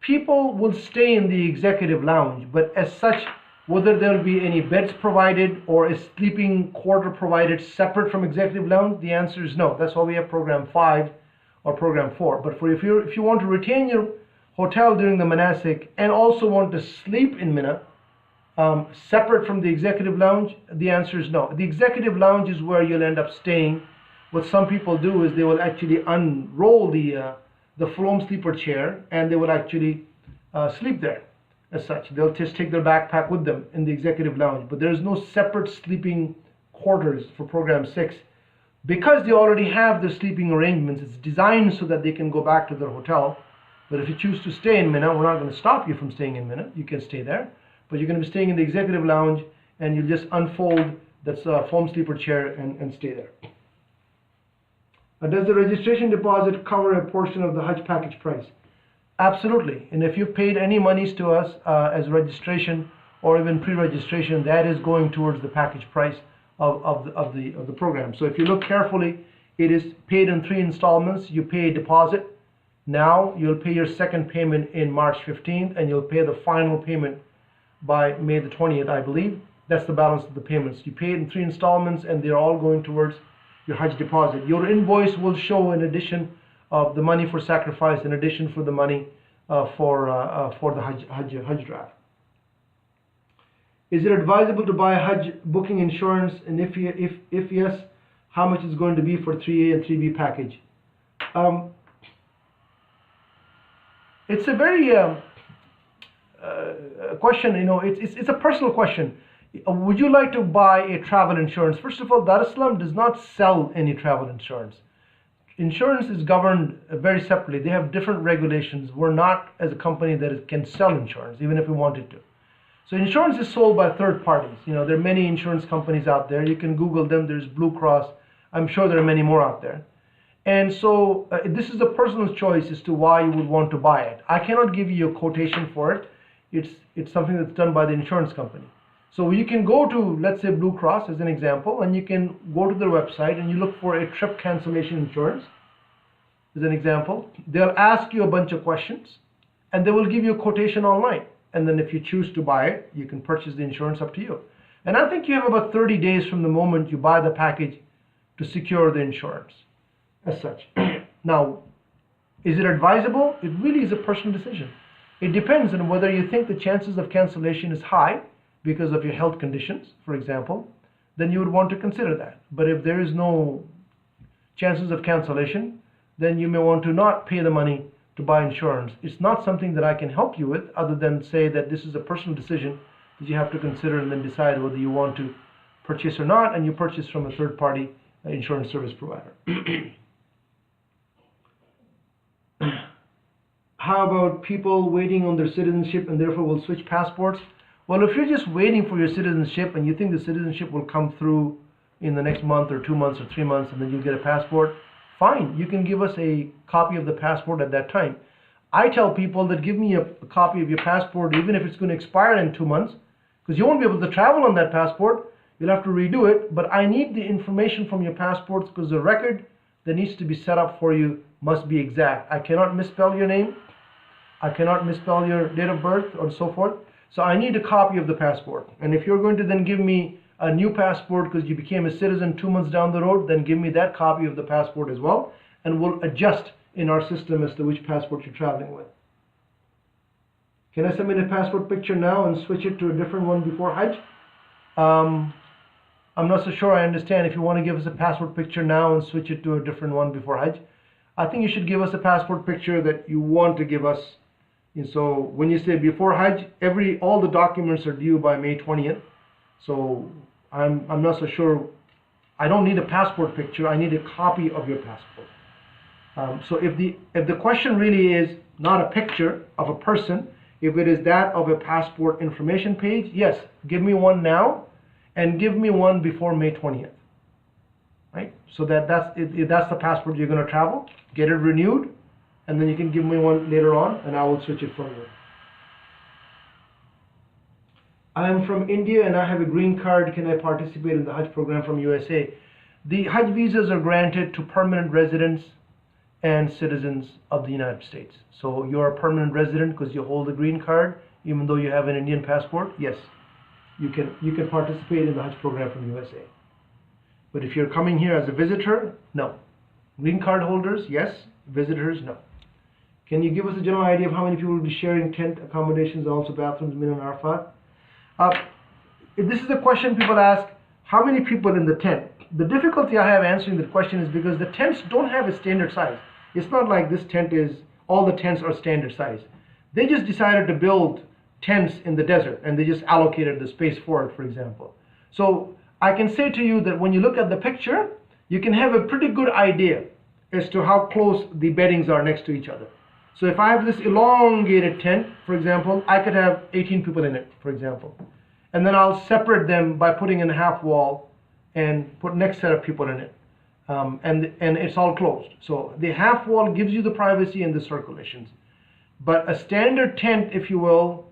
people will stay in the executive lounge, but as such, whether there will be any beds provided or a sleeping quarter provided separate from executive lounge, the answer is no. That's why we have program 5 or program 4. But if you want to retain your hotel during the manasik and also want to sleep in Mina, separate from the executive lounge, the answer is no. The executive lounge is where you'll end up staying. What some people do is they will actually unroll the foam sleeper chair and they will actually sleep there as such. They'll just take their backpack with them in the executive lounge, but there's no separate sleeping quarters for program 6 because they already have their sleeping arrangements. It's designed so that they can go back to their hotel. But if you choose to stay in Mina, we're not going to stop you from staying in Mina. You can stay there, but you're going to be staying in the executive lounge and you'll just unfold that foam sleeper chair and stay there. Does the registration deposit cover a portion of the Hajj package price? Absolutely. And if you've paid any monies to us as registration or even pre-registration, that is going towards the package price of the program. So if you look carefully, it is paid in 3 installments. You pay a deposit. Now you'll pay your second payment in March 15th, and you'll pay the final payment by May the 20th, I believe. That's the balance of the payments. You pay it in 3 installments, and they're all going towards your Hajj deposit. Your invoice will show in addition of the money for sacrifice, in addition for the money for the Hajj draft. Is it advisable to buy Hajj booking insurance, and if yes, how much is going to be for 3A and 3B package? It's a very question. It's a personal question. Would you like to buy a travel insurance? First of all, Dar El Salam does not sell any travel insurance. Insurance is governed very separately. They have different regulations. We're not as a company that can sell insurance, even if we wanted to. So insurance is sold by third parties. There are many insurance companies out there. You can Google them. There's Blue Cross. I'm sure there are many more out there. And so this is a personal choice as to why you would want to buy it. I cannot give you a quotation for it. It's something that's done by the insurance company. So you can go to, let's say, Blue Cross as an example, and you can go to their website and you look for a trip cancellation insurance as an example. They'll ask you a bunch of questions and they will give you a quotation online. And then if you choose to buy it, you can purchase the insurance, up to you. And I think you have about 30 days from the moment you buy the package to secure the insurance as such. Now, is it advisable? It really is a personal decision. It depends on whether you think the chances of cancellation is high because of your health conditions, for example, then you would want to consider that. But if there is no chances of cancellation, then you may want to not pay the money to buy insurance. It's not something that I can help you with, other than say that this is a personal decision that you have to consider and then decide whether you want to purchase or not, and you purchase from a third-party insurance service provider. How about people waiting on their citizenship and therefore will switch passports? Well, if you're just waiting for your citizenship and you think the citizenship will come through in the next month or 2 months or 3 months and then you'll get a passport, fine. You can give us a copy of the passport at that time. I tell people that give me a copy of your passport even if it's going to expire in 2 months, because you won't be able to travel on that passport. You'll have to redo it, but I need the information from your passports because the record that needs to be set up for you must be exact. I cannot misspell your name. I cannot misspell your date of birth or so forth. So I need a copy of the passport. And if you're going to then give me a new passport because you became a citizen 2 months down the road, then give me that copy of the passport as well, and we'll adjust in our system as to which passport you're traveling with. Can I submit a passport picture now and switch it to a different one before Hajj? I'm not so sure I understand. If you want to give us a passport picture now and switch it to a different one before Hajj, I think you should give us a passport picture that you want to give us. And so when you say before Hajj, all the documents are due by May 20th. So I'm not so sure. I don't need a passport picture. I need a copy of your passport. So if the question really is not a picture of a person, if it is that of a passport information page, yes, give me one now and give me one before May 20th. Right? So that's the passport you're going to travel, get it renewed, and then you can give me one later on and I will switch it for you. I am from India and I have a green card. Can I participate in the Hajj program from USA? The Hajj visas are granted to permanent residents and citizens of the United States. So you're a permanent resident because you hold a green card, even though you have an Indian passport? Yes. you can participate in the Hajj program from USA. But if you're coming here as a visitor, no. Green card holders, yes. Visitors, no. Can you give us a general idea of how many people will be sharing tent accommodations and also bathrooms, Mina and Arafat? This is a question people ask, how many people in the tent? The difficulty I have answering that question is because the tents don't have a standard size. It's not like this tent is, all the tents are standard size. They just decided to build tents in the desert and they just allocated the space for it, for example. So I can say to you that when you look at the picture, you can have a pretty good idea as to how close the beddings are next to each other. So if I have this elongated tent, for example, I could have 18 people in it, for example. And then I'll separate them by putting in a half wall and put next set of people in it. And it's all closed. So the half wall gives you the privacy and the circulations. But a standard tent, if you will,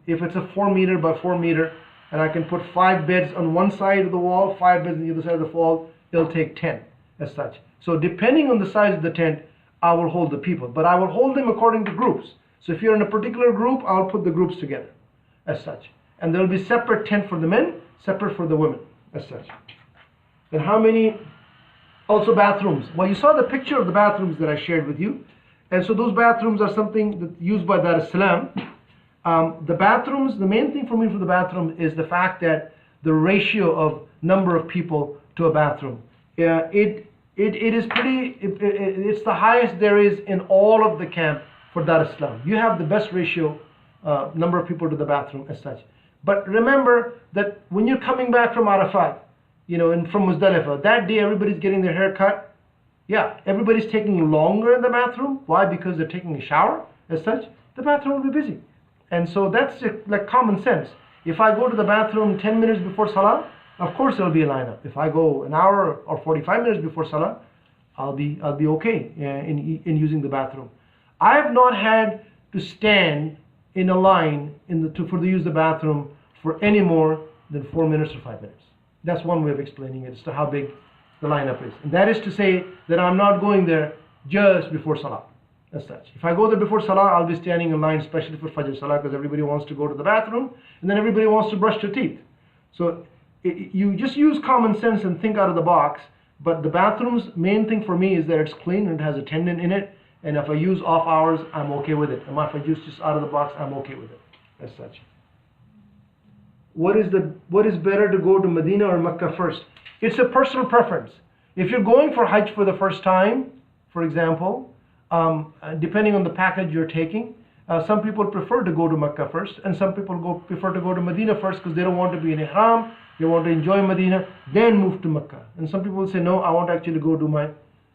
if it's a 4 meter by 4 meter, and I can put 5 beds on one side of the wall, 5 beds on the other side of the wall, it'll take 10 as such. So depending on the size of the tent, I will hold the people. But I will hold them according to groups. So if you're in a particular group, I'll put the groups together as such. And there will be separate tent for the men, separate for the women as such. And how many, also bathrooms. Well, you saw the picture of the bathrooms that I shared with you. And so those bathrooms are something that's used by Dar El Salam. The bathrooms, the main thing for me for the bathroom is the fact that the ratio of number of people to a bathroom. It is pretty, it's the highest there is in all of the camp for Dar El Salam. You have the best ratio, number of people to the bathroom as such. But remember that when you're coming back from Arafat, and from Muzdalifah, that day everybody's getting their hair cut. Yeah, everybody's taking longer in the bathroom. Why? Because they're taking a shower as such. The bathroom will be busy. And so that's like common sense. If I go to the bathroom 10 minutes before Salah, of course there'll be a lineup. If I go an hour or 45 minutes before Salah, I'll be okay in using the bathroom. I have not had to stand in a line for the use of the bathroom for any more than 4 minutes or 5 minutes. That's one way of explaining it as to how big the lineup is. And that is to say that I'm not going there just before Salah as such. If I go there before Salah, I'll be standing in line especially for Fajr Salah because everybody wants to go to the bathroom and then everybody wants to brush their teeth. So you just use common sense and think out of the box. But the bathroom's main thing for me is that it's clean and it has a tendon in it. And if I use off hours, I'm okay with it. And if I use just out of the box, I'm okay with it as such. What is better to go to Medina or Mecca first? It's a personal preference. If you're going for Hajj for the first time, for example, depending on the package you're taking, some people prefer to go to Mecca first, and some people prefer to go to Medina first because they don't want to be in Ihram, they want to enjoy Medina, then move to Mecca. And some people will say, no, I want to actually go do my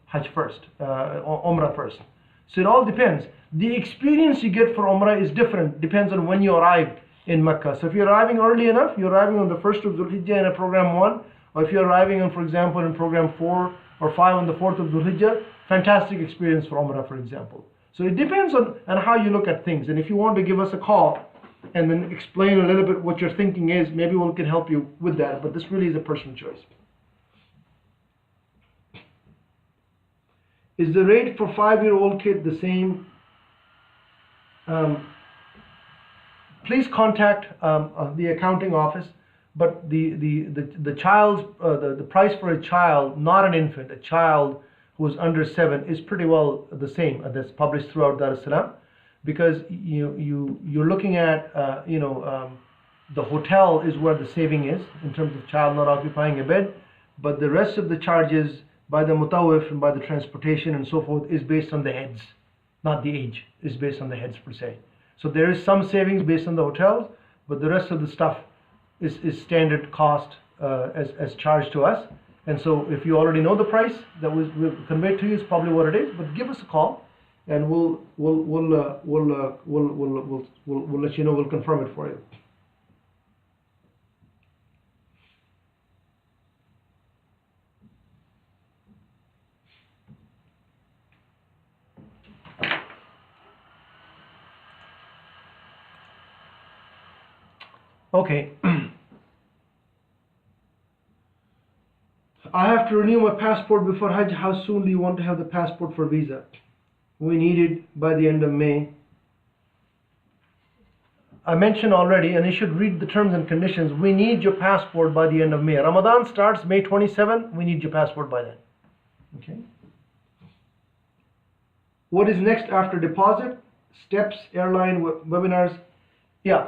Hajj first, Umrah first. So it all depends. The experience you get for Umrah is different, depends on when you arrive in Mecca. So if you're arriving early enough, you're arriving on the 1st of Dhul Hijjah in a program 1, or if you're arriving on, for example, in program 4 or 5 on the 4th of Dhul Hijjah, fantastic experience for Umrah, for example. So it depends on how you look at things. And if you want to give us a call and then explain a little bit what your thinking is, maybe we can help you with that. But this really is a personal choice. Is the rate for 5-year-old kid the same? Please contact the accounting office. But the child's the price for a child, not an infant, a child who is under 7, is pretty well the same that's published throughout Dar es Salaam, because you're looking at the hotel is where the saving is in terms of child not occupying a bed, but the rest of the charges by the mutawif and by the transportation and so forth is based on the heads, not the age. Is based on the heads per se. So there is some savings based on the hotels, but the rest of the stuff is standard cost as charged to us. And so if you already know the price that was conveyed to you, is probably what it is. But give us a call, and we'll let you know. We'll confirm it for you. Okay. I have to renew my passport before Hajj. How soon do you want to have the passport for visa? We need it by the end of May. I mentioned already, and you should read the terms and conditions, we need your passport by the end of May. Ramadan starts May 27, we need your passport by then. Okay. What is next after deposit? Steps, airline, webinars. Yeah.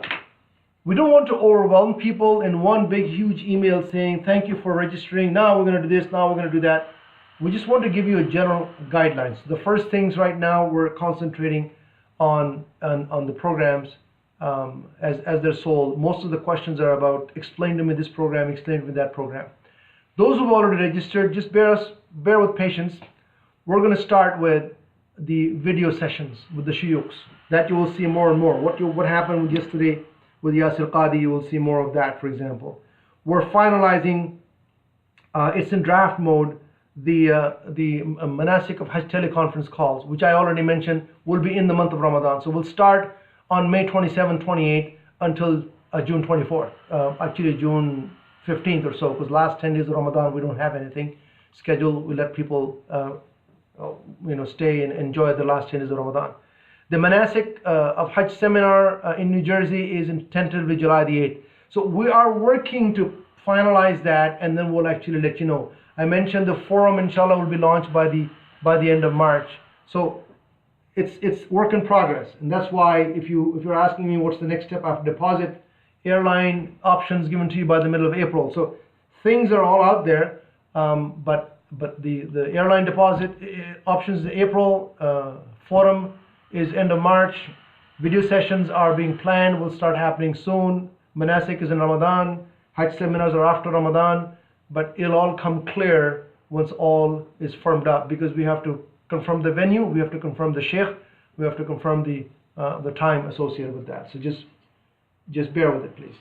We don't want to overwhelm people in one big huge email saying thank you for registering, now we're going to do this, now we're going to do that. We just want to give you a general guidelines. The first things right now we're concentrating on the programs as they're sold. Most of the questions are about explain to me this program, explain to me that program. Those who've already registered, just bear with patience. We're going to start with the video sessions with the shuyukhs. That you will see more and more. What happened with yesterday with Yasir Qadi, you will see more of that, for example. We're finalizing, it's in draft mode, the Manasik of Hajj teleconference calls, which I already mentioned will be in the month of Ramadan. So we'll start on May 27, 28 until June 24th, actually June 15th or so, because last 10 days of Ramadan we don't have anything scheduled. We let people stay and enjoy the last 10 days of Ramadan. The Manasik of Hajj seminar in New Jersey is tentatively July the 8th. So we are working to finalize that, and then we'll actually let you know. I mentioned the forum, inshallah, will be launched by the end of March. So it's work in progress, and that's why if you're asking me what's the next step after deposit, airline options given to you by the middle of April. So things are all out there, but the airline deposit options is April, forum is end of March, video sessions are being planned, will start happening soon. Manasik is in Ramadan, Hajj seminars are after Ramadan, but it'll all come clear once all is firmed up, because we have to confirm the venue, we have to confirm the sheikh, we have to confirm the time associated with that. So just bear with it, please.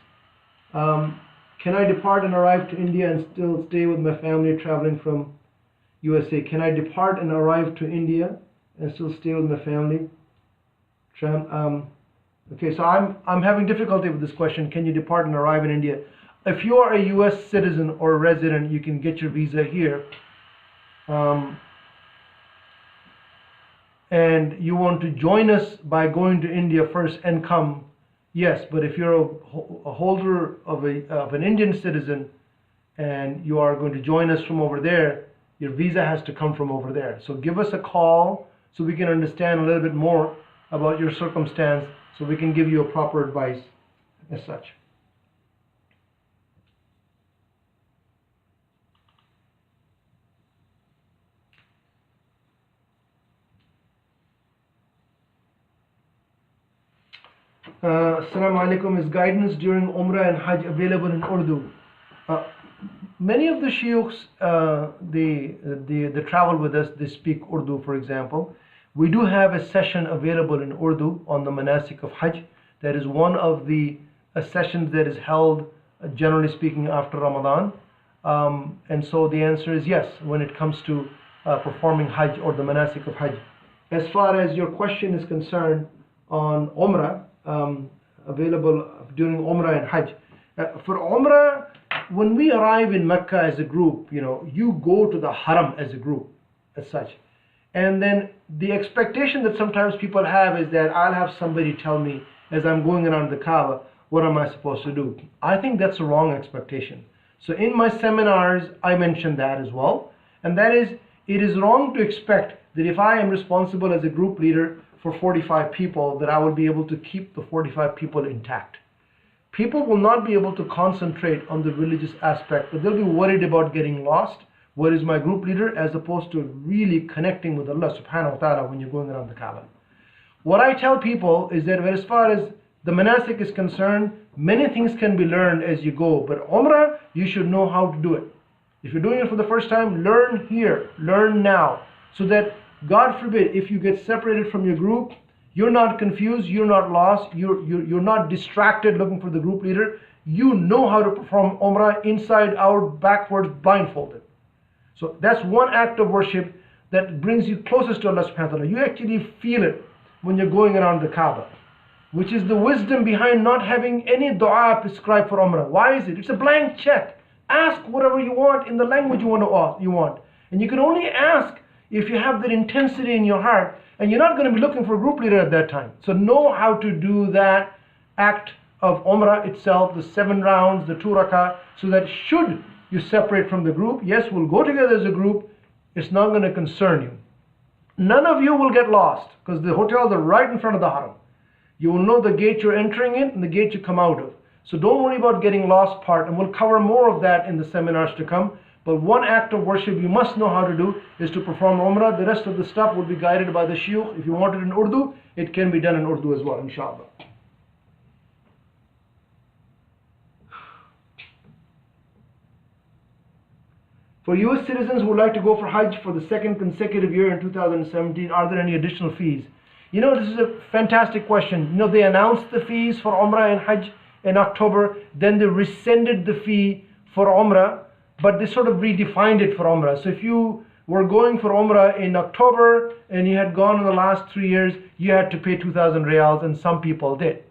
Can I depart and arrive to India and still stay with my family traveling from USA? Can I depart and arrive to India and still stay with my family? Okay, so I'm having difficulty with this question. Can you depart and arrive in India? If you are a US citizen or resident, you can get your visa here. And you want to join us by going to India first and come, yes, but if you're a holder of an Indian citizen and you are going to join us from over there, your visa has to come from over there. So give us a call so we can understand a little bit more about your circumstance, so we can give you a proper advice as such. Assalamu alaikum. Is guidance during Umrah and Hajj available in Urdu? Many of the shuyukhs, they travel with us, they speak Urdu, for example. We do have a session available in Urdu on the Manasik of Hajj. That is one of the sessions that is held, generally speaking, after Ramadan. And so the answer is yes, when it comes to performing Hajj or the Manasik of Hajj. As far as your question is concerned on Umrah, available during Umrah and Hajj. For Umrah, when we arrive in Mecca as a group, you go to the Haram as a group, as such. And then the expectation that sometimes people have is that I'll have somebody tell me as I'm going around the Kaaba, what am I supposed to do? I think that's a wrong expectation. So in my seminars, I mentioned that as well. And that is, it is wrong to expect that if I am responsible as a group leader for 45 people, that I will be able to keep the 45 people intact. People will not be able to concentrate on the religious aspect, but they'll be worried about getting lost. Where is my group leader, as opposed to really connecting with Allah subhanahu wa ta'ala when you're going around the Kaaba. What I tell people is that as far as the Manasik is concerned, many things can be learned as you go, but Umrah, you should know how to do it. If you're doing it for the first time, learn here, learn now, so that, God forbid, if you get separated from your group, you're not confused, you're not lost, you're not distracted looking for the group leader. You know how to perform Umrah inside out, backwards, blindfolded. So that's one act of worship that brings you closest to Allah subhanahu wa ta'ala. You actually feel it when you're going around the Kaaba, which is the wisdom behind not having any dua prescribed for Umrah. Why is it? It's a blank check. Ask whatever you want in the language you want. And you can only ask if you have that intensity in your heart, and you're not going to be looking for a group leader at that time. So know how to do that act of Umrah itself, the 7 rounds, the 2 rakah, so that should you separate from the group, yes, we'll go together as a group, it's not going to concern you. None of you will get lost because the hotels are right in front of the haram. You will know the gate you're entering in and the gate you come out of. So don't worry about getting lost part, and we'll cover more of that in the seminars to come. But one act of worship you must know how to do is to perform Umrah. The rest of the stuff will be guided by the Shuyukh. If you want it in Urdu, it can be done in Urdu as well, inshallah. For US citizens who would like to go for Hajj for the 2nd consecutive year in 2017, are there any additional fees? You know, this is a fantastic question. You know, they announced the fees for Umrah and Hajj in October, then they rescinded the fee for Umrah, but they sort of redefined it for Umrah. So if you were going for Umrah in October and you had gone in the last 3 years, you had to pay 2,000 riyals, and some people did.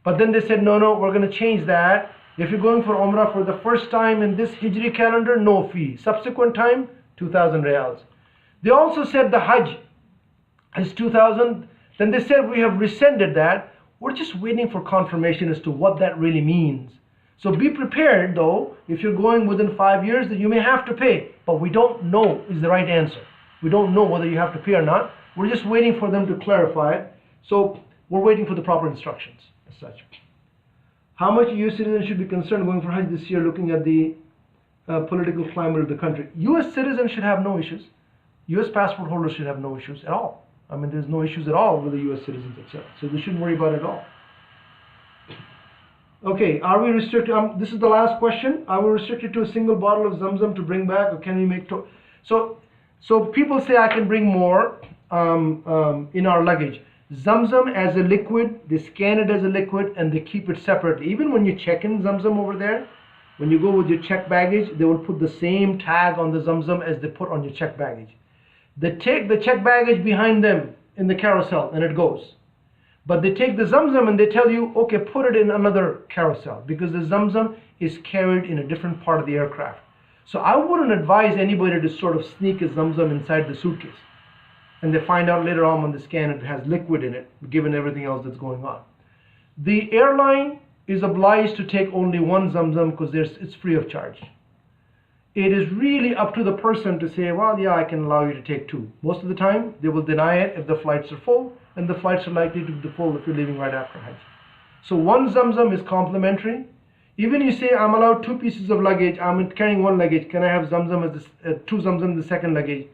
But then they said, no, we're going to change that. If you're going for Umrah for the first time in this Hijri calendar, no fee. Subsequent time, 2,000 riyals. They also said the Hajj is 2,000. Then they said we have rescinded that. We're just waiting for confirmation as to what that really means. So be prepared though, if you're going within 5 years, that you may have to pay. But we don't know is the right answer. We don't know whether you have to pay or not. We're just waiting for them to clarify it. So we're waiting for the proper instructions as such. How much US citizens should be concerned going for Hajj this year, looking at the political climate of the country? US citizens should have no issues. US passport holders should have no issues at all. I mean, there's no issues at all with the US citizens, etc. So they shouldn't worry about it at all. Okay, are we restricted? This is the last question. Are we restricted to a single bottle of Zamzam to bring back, or can we make so people say I can bring more in our luggage. Zamzam as a liquid, they scan it as a liquid and they keep it separately. Even when you check in Zamzam over there, when you go with your check baggage, they will put the same tag on the Zamzam as they put on your check baggage. They take the check baggage behind them in the carousel and it goes. But they take the Zamzam and they tell you, okay, put it in another carousel, because the Zamzam is carried in a different part of the aircraft. So I wouldn't advise anybody to sort of sneak a Zamzam inside the suitcase. And they find out later on when they scan it has liquid in it, given everything else that's going on. The airline is obliged to take only one Zamzam because it's free of charge. It is really up to the person to say, well, yeah, I can allow you to take 2. Most of the time, they will deny it if the flights are full, and the flights are likely to be full if you're leaving right after Hajj. So one Zamzam is complimentary. Even you say, I'm allowed 2 pieces of luggage, I'm carrying 1 luggage, can I have Zamzam as 2 Zamzam in the second luggage?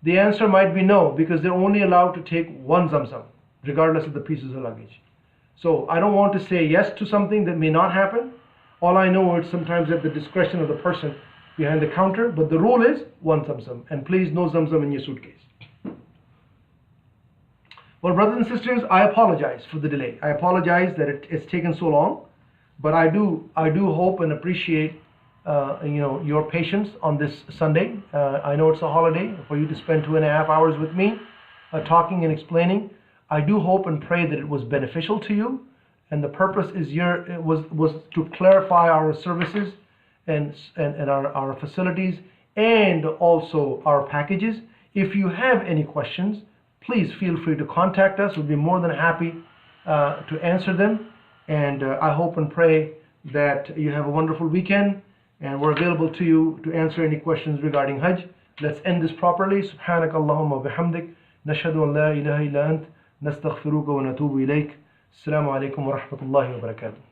The answer might be no, because they're only allowed to take 1 Zamzam, regardless of the pieces of luggage. So I don't want to say yes to something that may not happen. All I know is sometimes at the discretion of the person behind the counter, but the rule is 1 Zamzam, and please no Zamzam in your suitcase. Well, brothers and sisters, I apologize for the delay. I apologize that it's taken so long, but I do hope and appreciate your patience on this Sunday. I know it's a holiday for you to spend 2.5 hours with me talking and explaining. I do hope and pray that it was beneficial to you, and the purpose was to clarify our services and our facilities and also our packages. If you have any questions, please feel free to contact us. We'll be more than happy to answer them, and I hope and pray that you have a wonderful weekend, and we're available to you to answer any questions regarding Hajj. Let's end this properly. Subhanak Allahumma bihamdik. Nashhadu an la ilaha illa ant. Nastaghfiruka wa natubu ilayk. Assalamu alaikum wa rahmatullahi wa barakatuh.